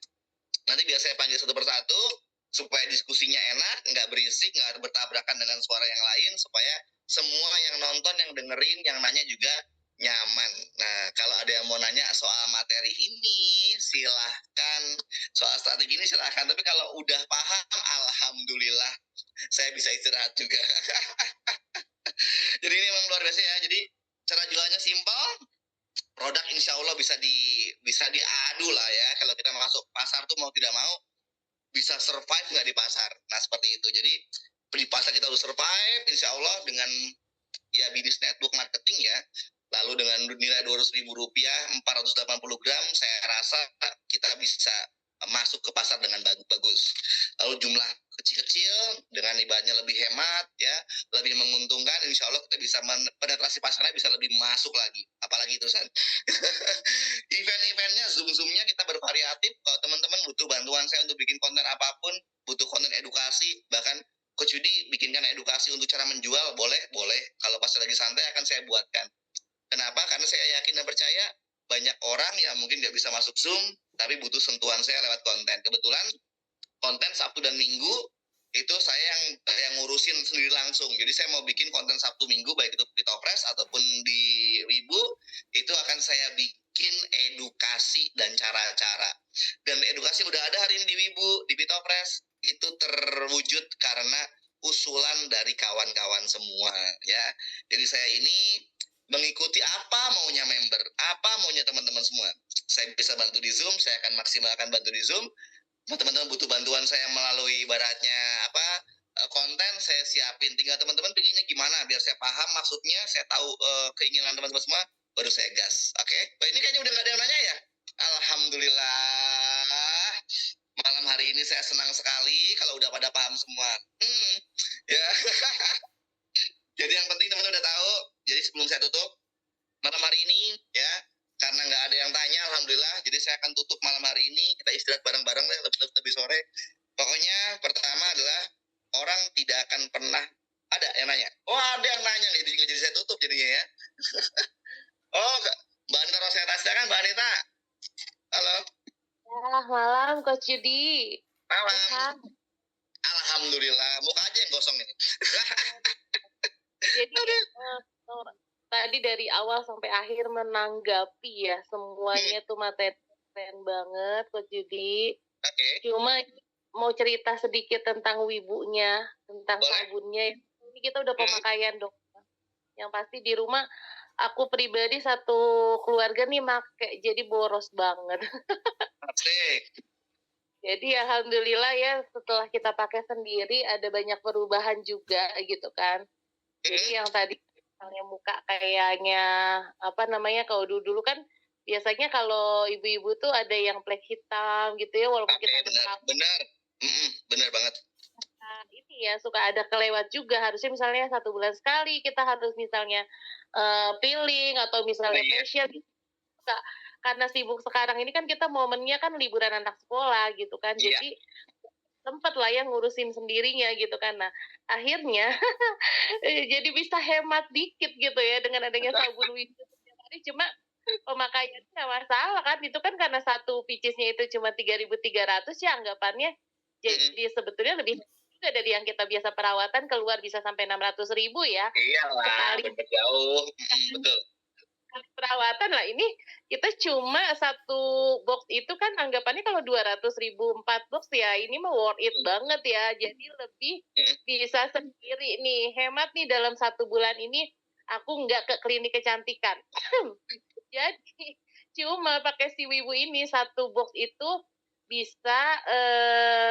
Nanti biar saya panggil satu persatu, supaya diskusinya enak, nggak berisik, nggak bertabrakan dengan suara yang lain, supaya semua yang nonton, yang dengerin, yang nanya juga nyaman. Nah, kalau ada yang mau nanya soal materi ini, silahkan. Soal strategi ini silahkan. Tapi kalau udah paham, alhamdulillah, saya bisa istirahat juga. Jadi ini memang luar biasa ya. Jadi cara jualnya simpel, produk insya Allah bisa diadu lah ya. Kalau kita masuk pasar tuh mau tidak mau bisa survive nggak di pasar. Nah seperti itu. Jadi di pasar kita harus survive, insya Allah dengan ya bisnis network marketing ya. Lalu dengan nilai Rp200.000, 480 gram, saya rasa kita bisa masuk ke pasar dengan bagus. Lalu jumlah kecil-kecil dengan ibaratnya lebih hemat ya, lebih menguntungkan, insya Allah kita bisa penetrasi pasarnya bisa lebih masuk lagi. Apalagi terusan event-eventnya, zoom-zoomnya kita bervariatif. Kalau teman-teman butuh bantuan saya untuk bikin konten apapun, butuh konten edukasi, bahkan Coach Yudi bikinkan edukasi untuk cara menjual, boleh. Kalau pas lagi santai akan saya buatkan. Kenapa? Karena saya yakin dan percaya banyak orang yang mungkin nggak bisa masuk Zoom, tapi butuh sentuhan saya lewat konten. Kebetulan konten Sabtu dan Minggu itu saya yang ngurusin sendiri langsung. Jadi saya mau bikin konten Sabtu Minggu, baik itu di Topres ataupun di Wibu, itu akan saya bikin edukasi dan cara-cara. Dan edukasi udah ada hari ini di Wibu, di Pitopres. Itu terwujud karena usulan dari kawan-kawan semua ya. Jadi saya ini mengikuti apa maunya member, apa maunya teman-teman semua. Saya bisa bantu di Zoom, saya akan maksimalkan bantu di Zoom. Teman-teman butuh bantuan saya melalui ibaratnya konten, saya siapin. Tinggal teman-teman pinginnya gimana, biar saya paham maksudnya, saya tahu keinginan teman-teman semua, baru saya gas. Oke? Ini kayaknya udah nggak ada yang nanya ya? Alhamdulillah. Malam hari ini saya senang sekali kalau udah pada paham semua. Ya. Jadi yang penting teman-teman udah tahu. Jadi sebelum saya tutup, malam hari ini ya, karena nggak ada yang tanya, alhamdulillah. Jadi saya akan tutup malam hari ini. Kita istirahat bareng-bareng deh, lebih sore. Pokoknya pertama adalah orang tidak akan pernah ada yang nanya. Oh ada yang nanya nih, jadi saya tutup jadinya ya. Oh Mbak Anita Rosetasta kan Mbak Anita? Halo. Malam Coach Yudi. Malam. Sehat. Alhamdulillah. Muka aja yang gosong ini. Jadi tadi dari awal sampai akhir menanggapi ya semuanya tuh materi keren banget Coach Yudi. Oke. Cuma mau cerita sedikit tentang wibunya, tentang Boleh. sabunnya. Ini kita udah pemakaian dok. Yang pasti di rumah aku pribadi satu keluarga nih make, jadi boros banget. Asik. Jadi alhamdulillah ya setelah kita pakai sendiri ada banyak perubahan juga gitu kan. Jadi yang tadi misalnya muka kayaknya apa namanya, kalau dulu kan biasanya kalau ibu-ibu tuh ada yang plek hitam gitu ya, walaupun Oke, kita benar banget. Ini ya suka ada kelewat juga, harusnya misalnya 1 bulan sekali kita harus misalnya peeling atau misalnya facial gitu. Karena sibuk sekarang ini kan kita momennya kan liburan anak sekolah gitu kan, Iya. jadi sempet lah ya ngurusin sendirinya gitu kan. Nah akhirnya jadi bisa hemat dikit gitu ya dengan adanya sabun wibu setiap hari. Cuma pemakaiannya nggak masalah kan, itu kan karena satu picisnya itu cuma 3.300 ya anggapannya, jadi sebetulnya lebih juga dari yang kita biasa perawatan keluar bisa sampai 600.000 ya. Iyalah, bener jauh. Betul. Perawatan lah, ini kita cuma satu box itu kan anggapannya kalau 200.000 4 box ya ini mah worth it banget ya, jadi lebih bisa sendiri nih, hemat nih dalam 1 bulan ini aku nggak ke klinik kecantikan. Jadi cuma pakai si wibu ini satu box itu bisa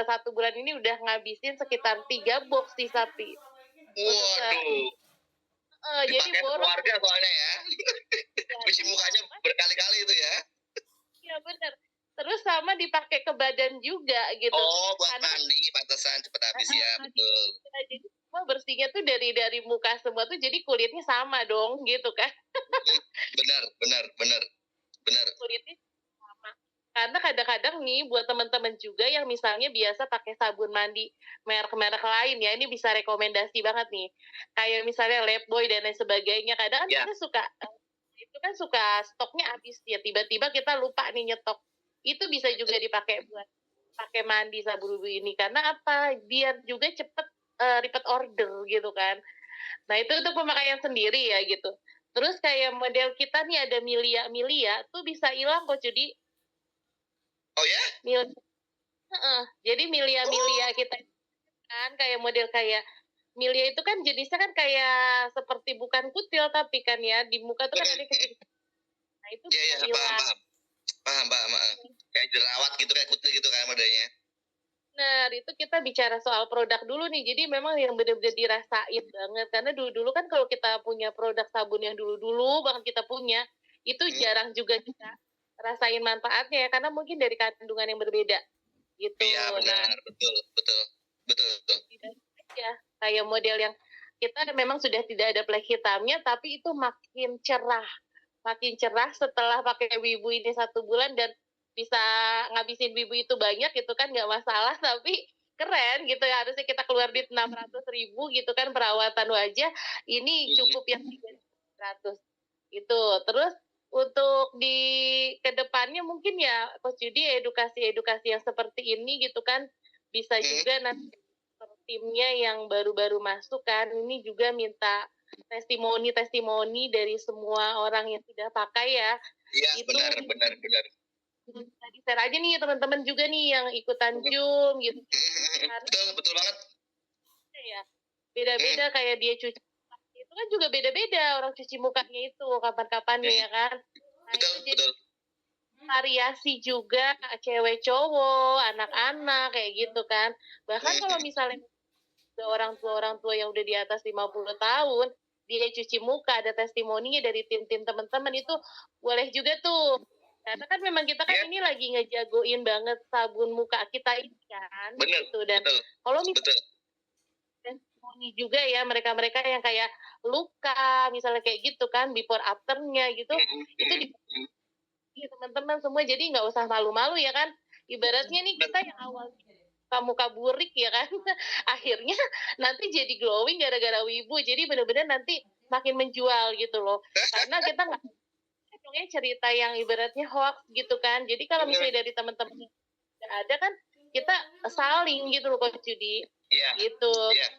1 bulan ini udah ngabisin sekitar 3 box di sapi. Waduh. Jadi boros. Keluarga soalnya ya. Cuci mukanya berkali-kali itu ya. Iya benar. Terus sama dipakai ke badan juga gitu. Oh, buat mandi, pantesan cepet habis ya, betul. Jadi semua bersihnya tuh dari muka semua tuh, jadi kulitnya sama dong gitu kan. Benar. Kulitnya sama. Karena kadang-kadang nih buat teman-teman juga yang misalnya biasa pakai sabun mandi merek-merek lain ya, ini bisa rekomendasi banget nih. Kayak misalnya Lifebuoy dan lain sebagainya. Kadang kan kita suka stoknya habis ya, tiba-tiba kita lupa nih nyetok. Itu bisa juga dipakai buat pakai mandi sabun wibu ini, karena apa? Biar juga cepet repeat order gitu kan. Nah itu untuk pemakaian sendiri ya gitu. Terus kayak model kita nih ada Milia tuh bisa hilang kok jadi. Oh ya? Jadi Milia kita kan kayak model kayak Milia itu kan jenisnya kan kayak seperti bukan kutil tapi kan ya di muka tuh kan ada kecil. Nah itu bisa hilang. Paham. Kayak jerawat gitu, kayak kutil gitu kan modelnya. Nah, itu kita bicara soal produk dulu nih. Jadi memang yang benar-benar dirasain banget. Karena dulu-dulu kan kalau kita punya produk sabun yang dulu-dulu banget kita punya, itu jarang juga kita rasain manfaatnya ya. Karena mungkin dari kandungan yang berbeda. Gitu. Iya, benar. Betul. Ya, kayak model yang kita memang sudah tidak ada plek hitamnya, tapi itu makin cerah. Makin cerah setelah pakai wibu ini 1 bulan dan bisa ngabisin wibu itu banyak gitu kan nggak masalah, tapi keren gitu ya, harusnya kita keluar di 600.000 gitu kan perawatan wajah, ini cukup yang 300 gitu. Terus untuk di kedepannya mungkin ya Coach Yudi edukasi yang seperti ini gitu kan bisa juga nanti timnya yang baru-baru masuk kan ini juga minta testimoni dari semua orang yang sudah pakai ya. Iya, benar. Bisa di-share aja nih teman-teman juga nih yang ikutan Zoom gitu. Betul banget. Ya, beda-beda kayak dia cuci itu kan juga beda-beda orang cuci mukanya itu kapan-kapan ya kan. Nah, Betul. Variasi juga cewek cowok, anak-anak kayak gitu kan. Bahkan kalau misalnya orang tua yang udah di atas 50 tahun dia cuci muka, ada testimoninya dari tim teman-teman, itu boleh juga tuh. Karena kan memang kita kan ini lagi ngejagoin banget sabun muka kita ini kan. Benar. Gitu. Dan kalau misalnya testimoni ini juga ya mereka-mereka yang kayak luka, misalnya kayak gitu kan, before after-nya gitu, itu di teman-teman semua, jadi nggak usah malu-malu ya kan. Ibaratnya nih kita yang awalnya muka burik ya kan, akhirnya nanti jadi glowing gara-gara wibu, jadi bener-bener nanti makin menjual gitu loh. Karena kita nggak ngomongnya cerita yang ibaratnya hoax gitu kan. Jadi kalau misalnya dari teman-teman yang ada kan, kita saling gitu loh Coach Judi. Iya. Gitu. Iya.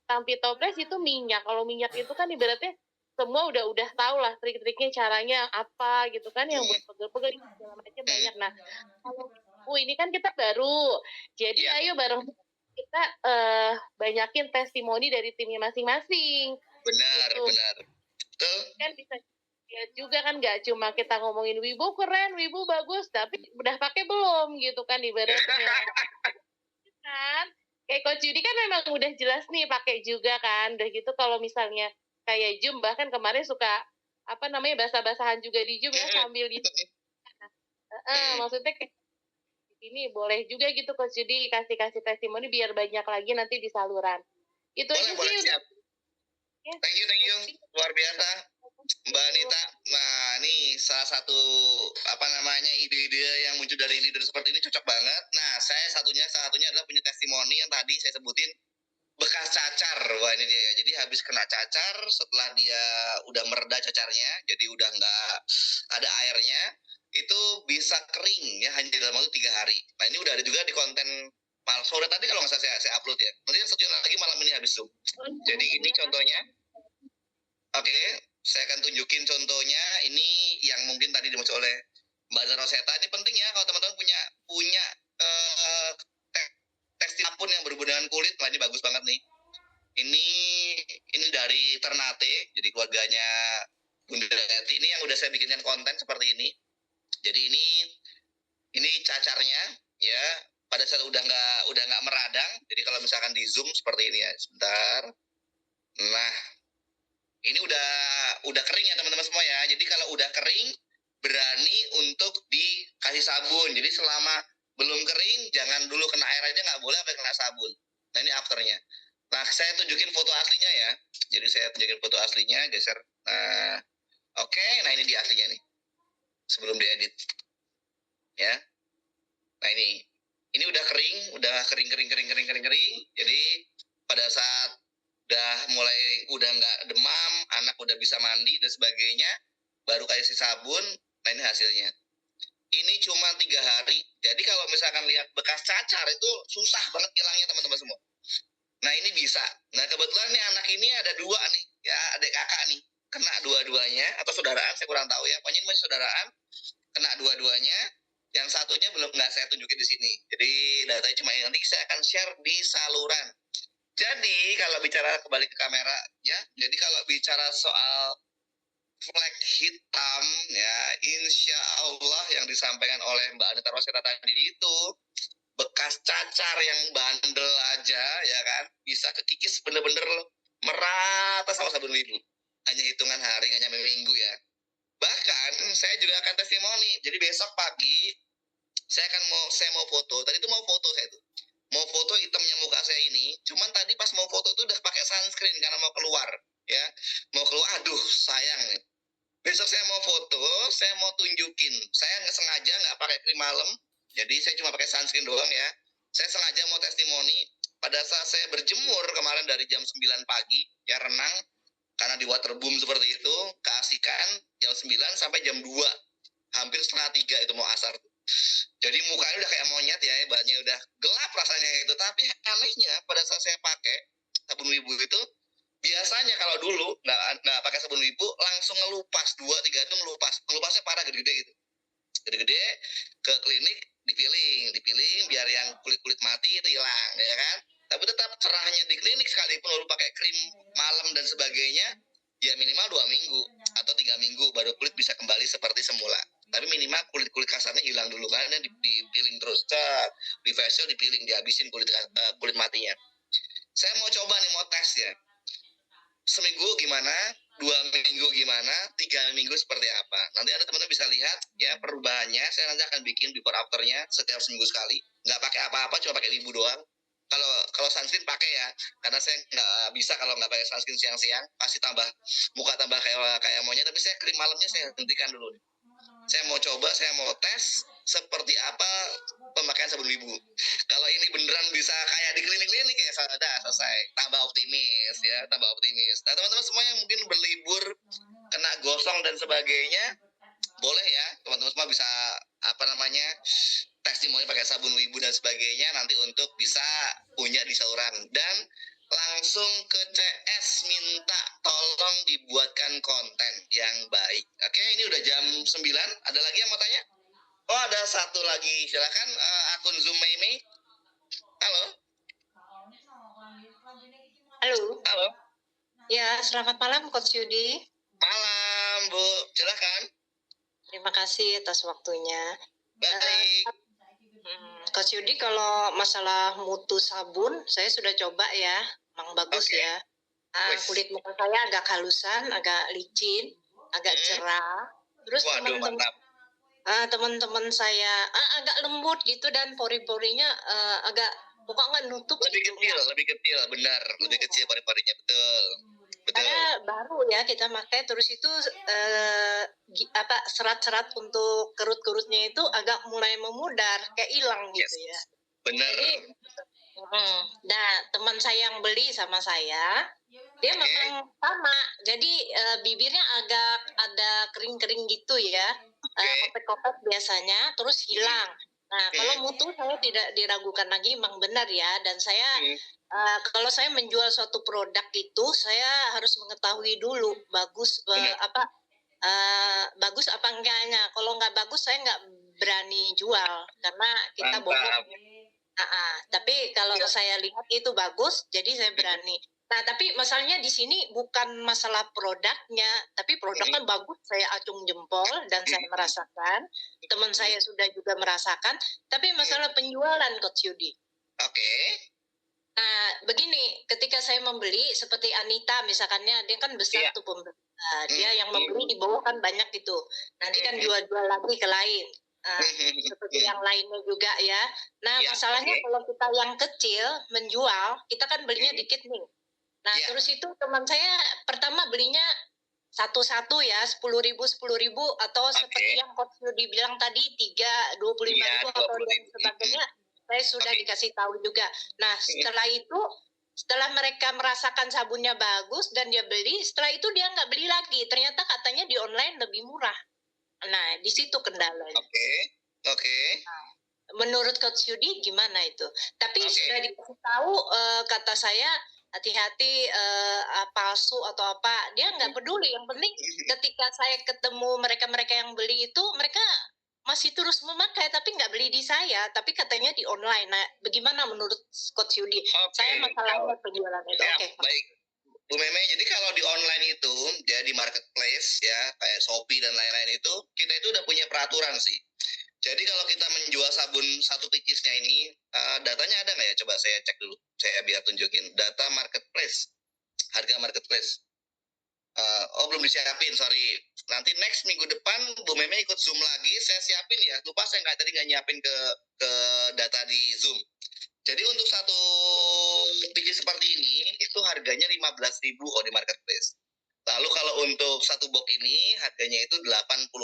Tampi toples itu minyak. Kalau minyak itu kan ibaratnya semua udah tahu lah trik-triknya, caranya apa gitu kan, yang buat pegel-pegel segala macam banyak. Nah, kalau ini kan kita baru. Jadi Iya. ayo bareng kita banyakin testimoni dari timnya masing-masing. Benar, Gitu. benar. Betul. Kan bisa lihat juga kan, nggak cuma kita ngomongin wibu keren, wibu bagus, tapi udah pakai belum gitu kan ibaratnya. Kan kayak Coach Yudi kan memang udah jelas nih pakai juga kan. Udah gitu kalau misalnya kayak Zoom, bahkan kemarin suka apa namanya basah-basahan juga di Zoom ya sambil di maksudnya kayak ini boleh juga gitu Coach Yudi kasih testimoni biar banyak lagi nanti di saluran. Itu aja Boleh, sih. siap. Thank you. Luar biasa, Mbak Anita. Nah, ini salah satu ide-ide yang muncul dari leader seperti ini cocok banget. Nah, salah satunya adalah punya testimoni yang tadi saya sebutin, bekas cacar. Wah, ini dia ya. Jadi habis kena cacar, setelah dia udah mereda cacarnya, jadi udah nggak ada airnya, itu bisa kering ya hanya dalam waktu 3 hari. Nah, ini udah ada juga di konten sore tadi kalau nggak salah saya upload ya. Nanti yang satu lagi malam ini habis Zoom. Jadi ini contohnya. Oke, saya akan tunjukin contohnya. Ini yang mungkin tadi dimaksud oleh Mbak Zaroseta. Ini penting ya kalau teman-teman punya tekstil apapun yang berhubungan dengan kulit. Nah, ini bagus banget nih. Ini dari Ternate, jadi keluarganya Bunda Leti. Ini yang udah saya bikinkan konten seperti ini. Jadi ini cacarnya ya. Pada saat udah nggak meradang. Jadi kalau misalkan di zoom seperti ini ya. Sebentar. Nah, ini udah kering ya teman-teman semua ya. Jadi kalau udah kering, berani untuk dikasih sabun. Jadi selama belum kering, jangan dulu kena air aja, nggak boleh sampai kena sabun. Nah, ini afternya. Nah, saya tunjukin foto aslinya ya. Jadi saya tunjukin foto aslinya, geser. Nah, oke. Nah, ini dia aslinya nih. Sebelum diedit. Ya. Nah, ini udah kering, udah kering. Jadi pada saat udah nggak demam, anak udah bisa mandi dan sebagainya, baru kasih sabun. Nah, ini hasilnya. Ini cuma 3 hari. Jadi kalau misalkan lihat bekas cacar itu susah banget hilangnya teman-teman semua. Nah, ini bisa. Nah, kebetulan nih anak ini ada 2 nih, ya adik kakak nih, kena dua-duanya atau saudaraan, saya kurang tahu ya. Pokoknya ini masih saudaraan, kena dua-duanya. Yang satunya belum nggak saya tunjukin di sini. Jadi datanya cuma ini, nanti saya akan share di saluran. Jadi kalau bicara kembali ke kamera ya, jadi kalau bicara soal flek hitam ya, insya Allah yang disampaikan oleh Mbak Anita Roseta tadi itu bekas cacar yang bandel aja ya kan, bisa kekikis bener-bener merata sama sabun wibu. Hanya hitungan hari, hanya minggu ya. Bahkan saya juga akan testimoni. Jadi besok pagi saya mau foto. Tadi itu mau foto saya tuh. Mau foto hitamnya muka saya ini, cuman tadi pas mau foto tuh udah pakai sunscreen karena mau keluar, ya. Mau keluar, aduh sayang nih. Besok saya mau foto, saya mau tunjukin. Saya nggak sengaja nggak pakai krim malam, jadi saya cuma pakai sunscreen doang ya. Saya sengaja mau testimoni, pada saat saya berjemur kemarin dari jam 9 pagi, ya renang, karena di waterboom seperti itu, keasikan jam 9 sampai jam 2, hampir setengah 3 itu mau asar. Jadi mukanya udah kayak monyet ya, bahannya udah gelap rasanya itu. Tapi anehnya pada saat saya pakai sabun wibu itu, biasanya kalau dulu nggak pakai sabun wibu langsung ngelupas 2-3 itu ngelupasnya parah gede-gede gitu, gede-gede. Ke klinik dipiling biar yang kulit mati itu hilang ya kan. Tapi tetap cerahnya di klinik sekalipun lalu pakai krim malam dan sebagainya, ya minimal 2 minggu atau 3 minggu baru kulit bisa kembali seperti semula. Tapi minimal kulit kasarnya hilang dulu, karena dipiling terus, di facial dipiling, dihabisin kulit matinya. Saya mau coba nih, mau tes ya. Seminggu gimana, 2 minggu gimana, 3 minggu seperti apa. Nanti ada teman-teman bisa lihat ya perubahannya. Saya nanti akan bikin before afternya setiap seminggu sekali. Nggak pakai apa-apa, cuma pakai wibu doang. Kalau kalau sunscreen pakai ya, karena saya nggak bisa kalau nggak pakai sunscreen siang-siang, pasti muka tambah kayak kayak monyet. Tapi saya krim malamnya saya hentikan dulu. Saya mau coba, saya mau tes seperti apa pemakaian sabun wibu. Kalau ini beneran bisa kayak di klinik-klinik ya, sudah selesai. Tambah optimis ya, tambah optimis. Nah teman-teman semua yang mungkin berlibur kena gosong dan sebagainya, boleh ya teman-teman semua bisa apa namanya testimoni pakai sabun wibu dan sebagainya nanti untuk bisa punya di saluran. Dan langsung ke CS minta tolong dibuatkan konten yang baik. Oke, ini udah jam 9. Ada lagi yang mau tanya? Oh, ada satu lagi. Silakan akun Zoom Mei. Halo. Halo, Halo. ya selamat malam Coach Yudi. Malam, Bu. Silakan. Terima kasih atas waktunya. Baik. Coach Yudi, kalau masalah mutu sabun, saya sudah coba ya, emang bagus Oke. ya. Wes. Kulit muka saya agak halusan, agak licin, agak cerah. Terus Waduh, mantap. teman-teman saya agak lembut gitu dan pori-porinya agak pokoknya nutup Lebih gitu. kecil, benar. Lebih kecil pori-porinya, betul. Betul. Karena baru ya kita pakai, terus itu serat-serat untuk kerut-kerutnya itu agak mulai memudar, kayak hilang gitu ya. Benar. Jadi, nah teman saya yang beli sama saya, dia memang sama. Jadi bibirnya agak ada kering-kering gitu ya, kopek-kopek biasanya, terus hilang. Nah kalau mutu saya tidak diragukan lagi, memang benar ya. Dan saya kalau saya menjual suatu produk itu, saya harus mengetahui dulu bagus bagus apa enggaknya. Kalau nggak bagus, saya nggak berani jual karena kita bohong. Tapi kalau saya lihat itu bagus, jadi saya berani. Nah, tapi masalahnya di sini bukan masalah produknya, tapi produknya bagus, saya acung jempol dan saya merasakan, teman saya sudah juga merasakan, tapi masalah penjualan Coach Yudi. Oke. Nah, begini, ketika saya membeli seperti Anita misalkannya, dia kan besar tuh pembeli. Dia yang membeli di bawah kan banyak gitu. Nanti kan jual-jual lagi ke lain. Seperti yang lainnya juga ya. Nah, masalahnya kalau kita yang kecil menjual, kita kan belinya dikit nih. Nah, terus itu teman saya pertama belinya satu-satu ya, 10.000 atau seperti yang Coach Yudi bilang tadi 25.000 atau dan sebagainya. Saya sudah dikasih tahu juga. Nah, setelah mereka merasakan sabunnya bagus dan dia beli, setelah itu dia nggak beli lagi. Ternyata katanya di online lebih murah. Nah, di situ kendalanya. Oke. Menurut Coach Yudi gimana itu? Tapi sudah dikasih tahu, kata saya hati-hati palsu atau apa. Dia nggak peduli. Yang penting ketika saya ketemu mereka-mereka yang beli itu, mereka masih terus memakai tapi nggak beli di saya, tapi katanya di online. Nah, bagaimana menurut Coach Yudi? Saya masalahnya penjualan itu. Baik. Bu Meme, jadi kalau di online itu, ya di marketplace ya, kayak Shopee dan lain-lain itu, kita itu udah punya peraturan sih. Jadi kalau kita menjual sabun satu picisnya ini, datanya ada nggak ya? Coba saya cek dulu. Saya biar tunjukin. Data marketplace, harga marketplace. Belum disiapin, sorry. Nanti next minggu depan Bu Meme ikut Zoom lagi, saya siapin ya. Lupa saya nggak nyiapin ke data di Zoom. Jadi untuk satu biji seperti ini itu harganya 15.000 di marketplace. Lalu kalau untuk satu box ini harganya itu 85.000.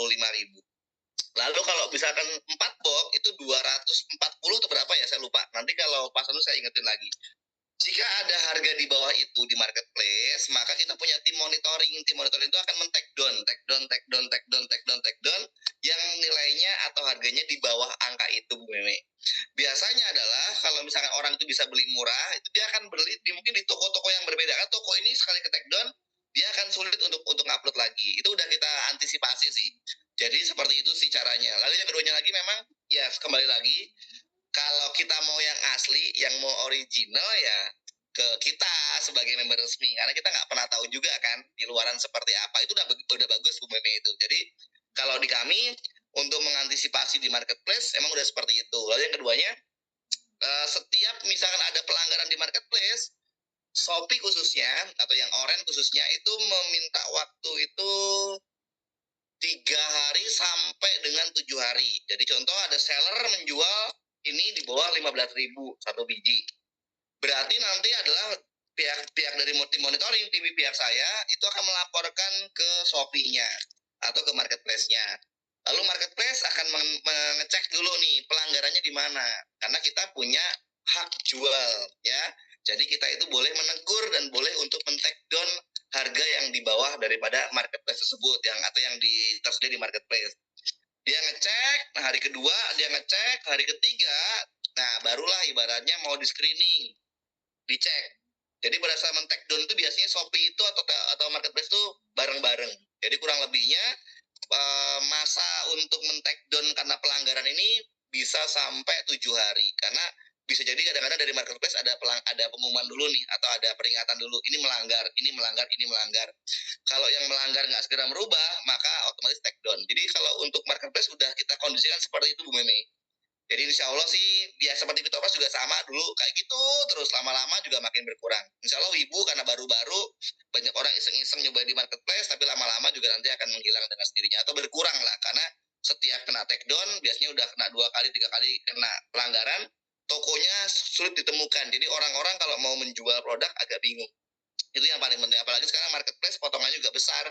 Lalu kalau misalkan 4 box itu 240 atau berapa ya, saya lupa. Nanti kalau pas itu saya ingetin lagi. Jika ada harga di bawah itu di marketplace, maka kita punya tim monitoring. Tim monitoring itu akan men-take down yang nilainya atau harganya di bawah angka itu, Bu Meme. Biasanya adalah kalau misalkan orang itu bisa beli murah, itu dia akan beli mungkin di toko-toko yang berbeda. Kan toko ini sekali ke take down, dia akan sulit untuk upload lagi. Itu udah kita antisipasi sih. Jadi seperti itu sih caranya. Lalu yang keduanya lagi memang ya kembali lagi, kalau kita mau yang asli, yang mau original ya ke kita sebagai member resmi, karena kita nggak pernah tahu juga kan di luaran seperti apa. Itu udah bagus Bu Meme itu. Jadi kalau di kami untuk mengantisipasi di marketplace emang udah seperti itu. Lalu yang keduanya, setiap misalkan ada pelanggaran di marketplace, Shopee khususnya atau yang Oren khususnya itu meminta waktu itu 3 hari sampai dengan 7 hari. Jadi contoh ada seller menjual ini di bawah 15.000 satu biji. berarti nanti adalah pihak dari tim monitoring, tim pihak saya itu akan melaporkan ke Shopee-nya atau ke marketplace-nya. Lalu marketplace akan mengecek dulu nih pelanggarannya di mana, karena kita punya hak jual ya. Jadi kita itu boleh menegur dan boleh untuk men-take down harga yang di bawah daripada marketplace tersebut atau yang tersedia di marketplace. Dia ngecek, nah hari kedua dia ngecek, hari ketiga, nah barulah ibaratnya mau di screening, dicek. Jadi pada saat men-take down itu biasanya Shopee itu atau marketplace itu bareng-bareng. Jadi kurang lebihnya masa untuk men-take down karena pelanggaran ini bisa sampai 7 hari, karena bisa jadi kadang-kadang dari marketplace ada pengumuman dulu nih atau ada peringatan dulu, ini melanggar, ini melanggar, ini melanggar. Kalau yang melanggar nggak segera merubah, maka otomatis take down. Jadi kalau untuk marketplace sudah kita kondisikan seperti itu Bu Meme. Jadi insya Allah sih ya seperti Fitopas juga sama dulu kayak gitu, terus lama-lama juga makin berkurang. Insya Allah Wibu karena baru-baru banyak orang iseng-iseng nyoba di marketplace, tapi lama-lama juga nanti akan menghilang dengan sendirinya atau berkurang lah, karena setiap kena take down biasanya udah kena 2 kali 3 kali kena pelanggaran, tokonya sulit ditemukan. Jadi orang-orang kalau mau menjual produk agak bingung. Itu yang paling penting, apalagi sekarang marketplace potongannya juga besar.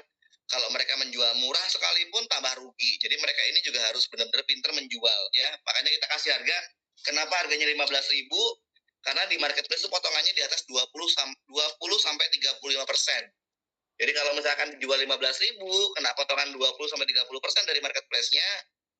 Kalau mereka menjual murah sekalipun tambah rugi. Jadi mereka ini juga harus benar-benar pintar menjual ya. Makanya kita kasih harga. Kenapa harganya 15.000? Karena di marketplace itu potongannya di atas 20 sampai 35%. Jadi kalau misalkan dijual 15.000, kena potongan 20 sampai 30% dari marketplace-nya,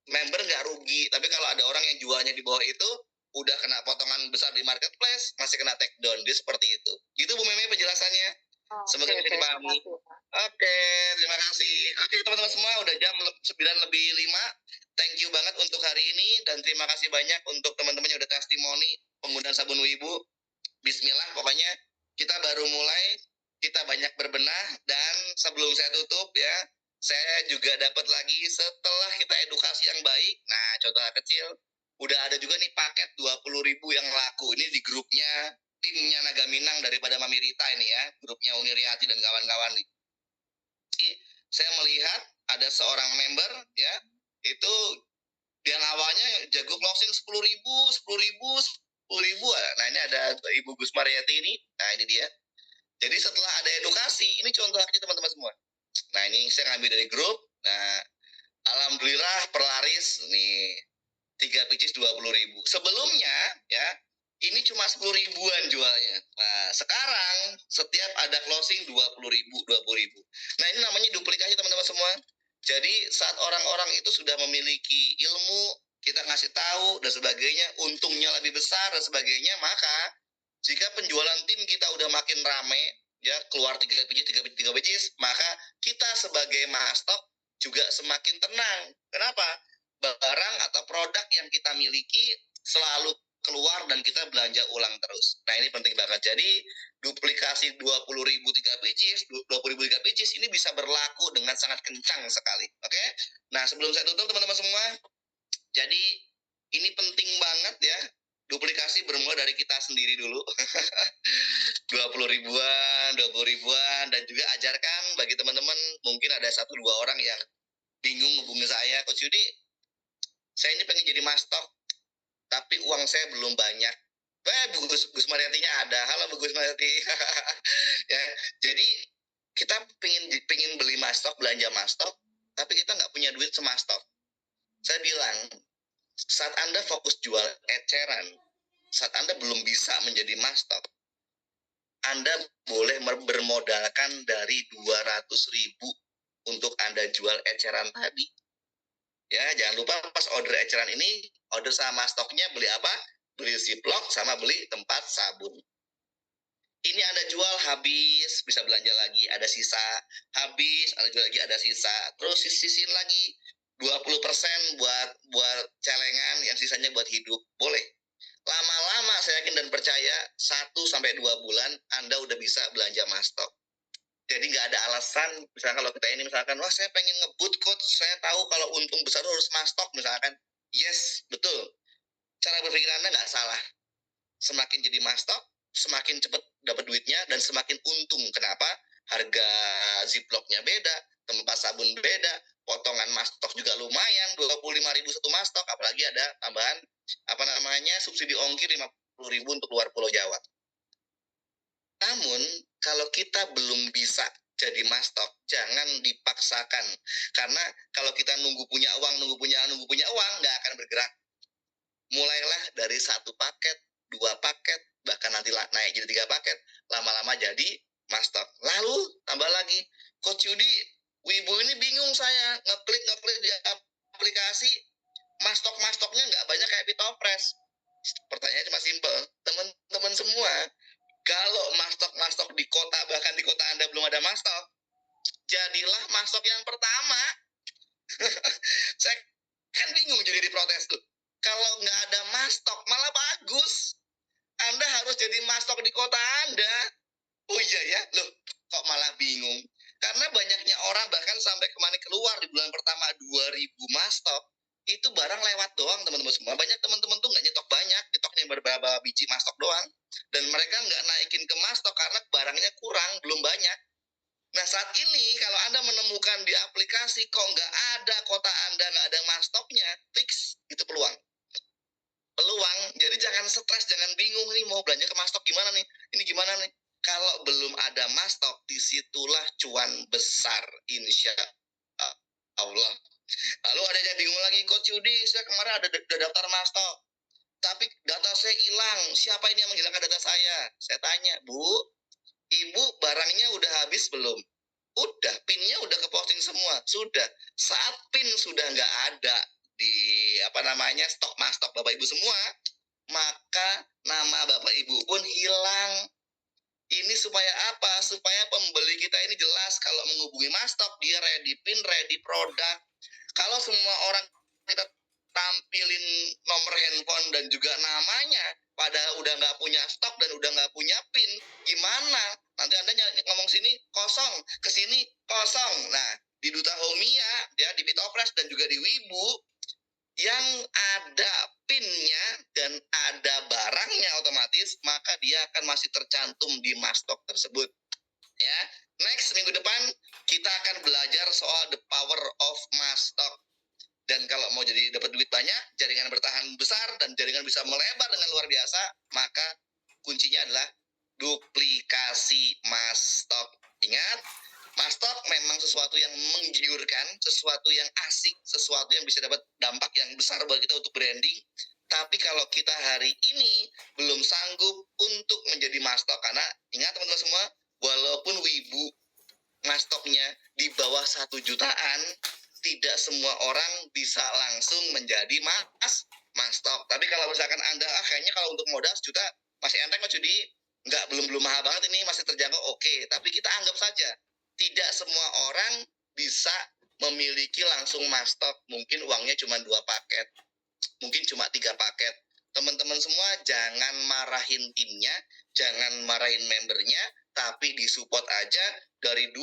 member nggak rugi. Tapi kalau ada orang yang jualnya di bawah itu, udah kena potongan besar di marketplace, masih kena take down. Jadi seperti itu. Gitu Bu Meme penjelasannya. Semoga bisa dipahami. Oke, terima kasih. Oke teman-teman semua, udah jam 9:05. Thank you banget untuk hari ini, dan terima kasih banyak untuk teman-teman yang udah testimoni penggunaan sabun Wibu. Bismillah, pokoknya kita baru mulai, kita banyak berbenah, dan sebelum saya tutup ya, saya juga dapat lagi setelah kita edukasi yang baik. Nah, contoh kecil, udah ada juga nih paket 20.000 yang laku. Ini di grupnya timnya Naga Minang daripada Mami Rita ini ya, grupnya Uniriati dan kawan-kawan nih. Jadi, saya melihat ada seorang member ya, itu yang awalnya jago closing 10.000, 10.000, 10.000. Nah, ini ada Ibu Gus Mariati ini. Nah, ini dia. Jadi setelah ada edukasi, ini contohnya teman-teman semua. Nah, ini saya ngambil dari grup. Nah, alhamdulillah perlaris nih 3 pieces 20.000. Sebelumnya ya, ini cuma 10 ribuan jualnya. Nah, sekarang setiap ada closing 20.000, 20.000. Nah, ini namanya duplikasi teman-teman semua. Jadi saat orang-orang itu sudah memiliki ilmu, kita ngasih tahu dan sebagainya, untungnya lebih besar dan sebagainya, maka jika penjualan tim kita udah makin rame, ya keluar 3 biji, maka kita sebagai mastok juga semakin tenang. Kenapa? Barang atau produk yang kita miliki selalu keluar dan kita belanja ulang terus. Nah, ini penting banget. Jadi duplikasi 20.000 3 pieces, 20.000 3 pieces ini bisa berlaku dengan sangat kencang sekali. Oke? Nah, sebelum saya tutup teman-teman semua, jadi ini penting banget ya. Duplikasi bermula dari kita sendiri dulu. 20 ribuan, dan juga ajarkan bagi teman-teman, mungkin ada 1-2 orang yang bingung hubungi saya, Coach Yudi, saya ini pengen jadi mastok, tapi uang saya belum banyak. Bu Gus Mariatinya ada. Halo Bu Gus Mariati. Ya, jadi kita pengen beli mastok, belanja mastok, tapi kita nggak punya duit semastok. Saya bilang, saat Anda fokus jual eceran, saat Anda belum bisa menjadi mastok, Anda boleh bermodalkan dari 200.000 untuk Anda jual eceran tadi. Ya, jangan lupa pas order eceran ini, order sama stoknya beli apa? Beli ziplock sama beli tempat sabun. Ini Anda jual habis, bisa belanja lagi, ada sisa. Habis, Anda jual lagi, ada sisa. Terus sisihin lagi 20% buat celengan, yang sisanya buat hidup. Boleh. Lama-lama saya yakin dan percaya 1-2 bulan Anda udah bisa belanja mastok. Jadi nggak ada alasan, misalkan kalau kita ini misalkan, wah saya pengen ngebut coach, saya tahu kalau untung besar harus mastok misalkan. Yes, betul. Cara berpikir Anda nggak salah. Semakin jadi mastok, semakin cepat dapat duitnya dan semakin untung. Kenapa? Harga ziplocknya beda, tempat sabun beda, potongan mastok juga lumayan, 25.000 satu mastok, apalagi ada tambahan subsidi ongkir 50.000 untuk luar Pulau Jawa. Namun kalau kita belum bisa jadi mastok, jangan dipaksakan. Karena kalau kita nunggu punya uang, nggak akan bergerak. Mulailah dari 1 paket, 2 paket, bahkan nanti naik jadi 3 paket, lama-lama jadi mastok. Lalu tambah lagi, Coach Yudi, Wibu ini bingung saya, ngeklik di aplikasi, mastok-mastoknya nggak banyak kayak Pitopres. Pertanyaannya cuma simpel, teman-teman semua, kalau mastok-mastok di kota, bahkan di kota Anda belum ada mastok, jadilah mastok yang pertama. Saya kan bingung jadi diprotes tuh. Kalau nggak ada mastok, malah bagus. Anda harus jadi mastok di kota Anda. Oh iya ya, loh kok malah bingung? Karena banyaknya orang bahkan sampai kemarin keluar di bulan pertama 2000 mastok, itu barang lewat doang teman-teman semua. Banyak teman-teman tuh nggak nyetok banyak, nyetoknya beberapa biji mastok doang. Dan mereka nggak naikin ke mastok karena barangnya kurang, belum banyak. Nah saat ini kalau Anda menemukan di aplikasi kok nggak ada kota Anda, nggak ada mastoknya, fix itu peluang. Jadi jangan stres, jangan bingung nih mau belanja ke mastok gimana nih, ini gimana nih. Kalau belum ada mastok, disitulah cuan besar, insya Allah. Lalu ada yang bingung lagi, Coach Yudi, saya kemarin ada daftar mastok, tapi data saya hilang, siapa ini yang menghilangkan data saya? Saya tanya, Bu, Ibu barangnya udah habis belum? Udah, pinnya udah keposting semua, sudah. Saat pin sudah nggak ada di stok mastok Bapak Ibu semua, maka nama Bapak Ibu pun hilang. Ini supaya apa? Supaya pembeli kita ini jelas kalau menghubungi mastok, dia ready pin, ready produk. Kalau semua orang kita tampilin nomor handphone dan juga namanya, padahal udah nggak punya stok dan udah nggak punya pin, gimana? Nanti Anda ngomong sini kosong, kesini kosong. Nah, di Duta Homia, ya di Pitopres dan juga di Wibu, yang ada pinnya dan ada barangnya otomatis, maka dia akan masih tercantum di mastok tersebut. Ya, next minggu depan kita akan belajar soal the power of mastok. Dan kalau mau jadi dapat duit banyak, jaringan bertahan besar dan jaringan bisa melebar dengan luar biasa, maka kuncinya adalah duplikasi mastok. Ingat, mastok memang sesuatu yang menggiurkan, sesuatu yang asik, sesuatu yang bisa dapat dampak yang besar bagi kita untuk branding. Tapi kalau kita hari ini belum sanggup untuk menjadi mastok, karena ingat teman-teman semua, walaupun Wibu mastoknya di bawah 1 jutaan, tidak semua orang bisa langsung menjadi mastok. Tapi kalau misalkan Anda, kayaknya kalau untuk modal 1 juta masih enteng Mas Judi, belum mahal banget ini, masih terjangkau, oke. Tapi kita anggap saja, tidak semua orang bisa memiliki langsung mastok. Mungkin uangnya cuma 2 paket, mungkin cuma 3 paket. Teman-teman semua jangan marahin timnya, jangan marahin membernya, tapi disupport aja dari 2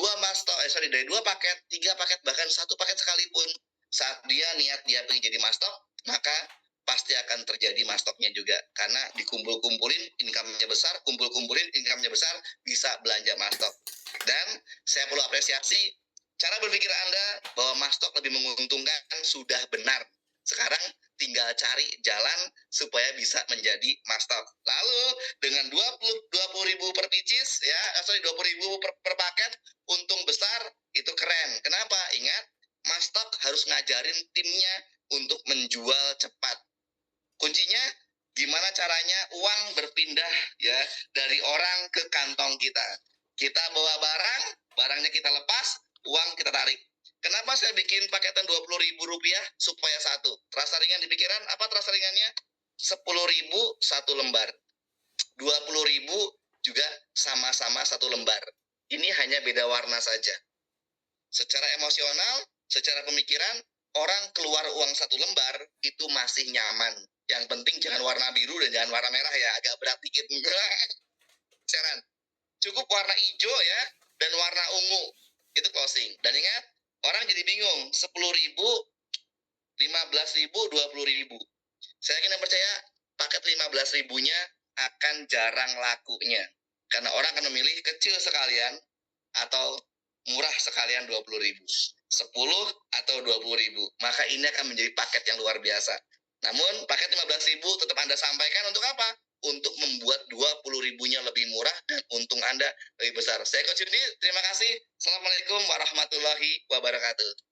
dari 2 paket, 3 paket, bahkan 1 paket sekalipun. Saat dia niat dia pengen jadi mastok, maka pasti akan terjadi mastoknya juga. Karena dikumpul-kumpulin, income-nya besar, kumpul-kumpulin, income-nya besar, bisa belanja mastok. Dan saya perlu apresiasi, cara berpikir Anda bahwa mastok lebih menguntungkan sudah benar. Sekarang tinggal cari jalan supaya bisa menjadi mastok. Lalu dengan 20.000 per pieces, ya, 20.000 per paket, untung besar, itu keren. Kenapa? Ingat, mastok harus ngajarin timnya untuk menjual cepat. Kuncinya gimana caranya uang berpindah ya dari orang ke kantong kita. Kita bawa barang, barangnya kita lepas, uang kita tarik. Kenapa saya bikin paketan Rp20.000 supaya 1? Terasa ringan di pikiran, apa terasa ringannya? 10.000 1 lembar. 20.000 juga sama-sama 1 lembar. Ini hanya beda warna saja. Secara emosional, secara pemikiran, orang keluar uang 1 lembar itu masih nyaman. Yang penting jangan warna biru dan jangan warna merah ya, agak berat dikit. Saran, cukup warna hijau ya dan warna ungu, itu closing. Dan ingat, orang jadi bingung, 10.000, 15.000, 20.000. Saya yakin dan percaya paket 15.000-nya akan jarang lakunya. Karena orang akan memilih kecil sekalian atau murah sekalian 20.000. 10 atau 20.000. Maka ini akan menjadi paket yang luar biasa. Namun paket 15.000 tetap Anda sampaikan untuk apa? untuk membuat 20.000-nya lebih murah dan untung Anda lebih besar. Saya Coach Yudi, terima kasih. Assalamualaikum warahmatullahi wabarakatuh.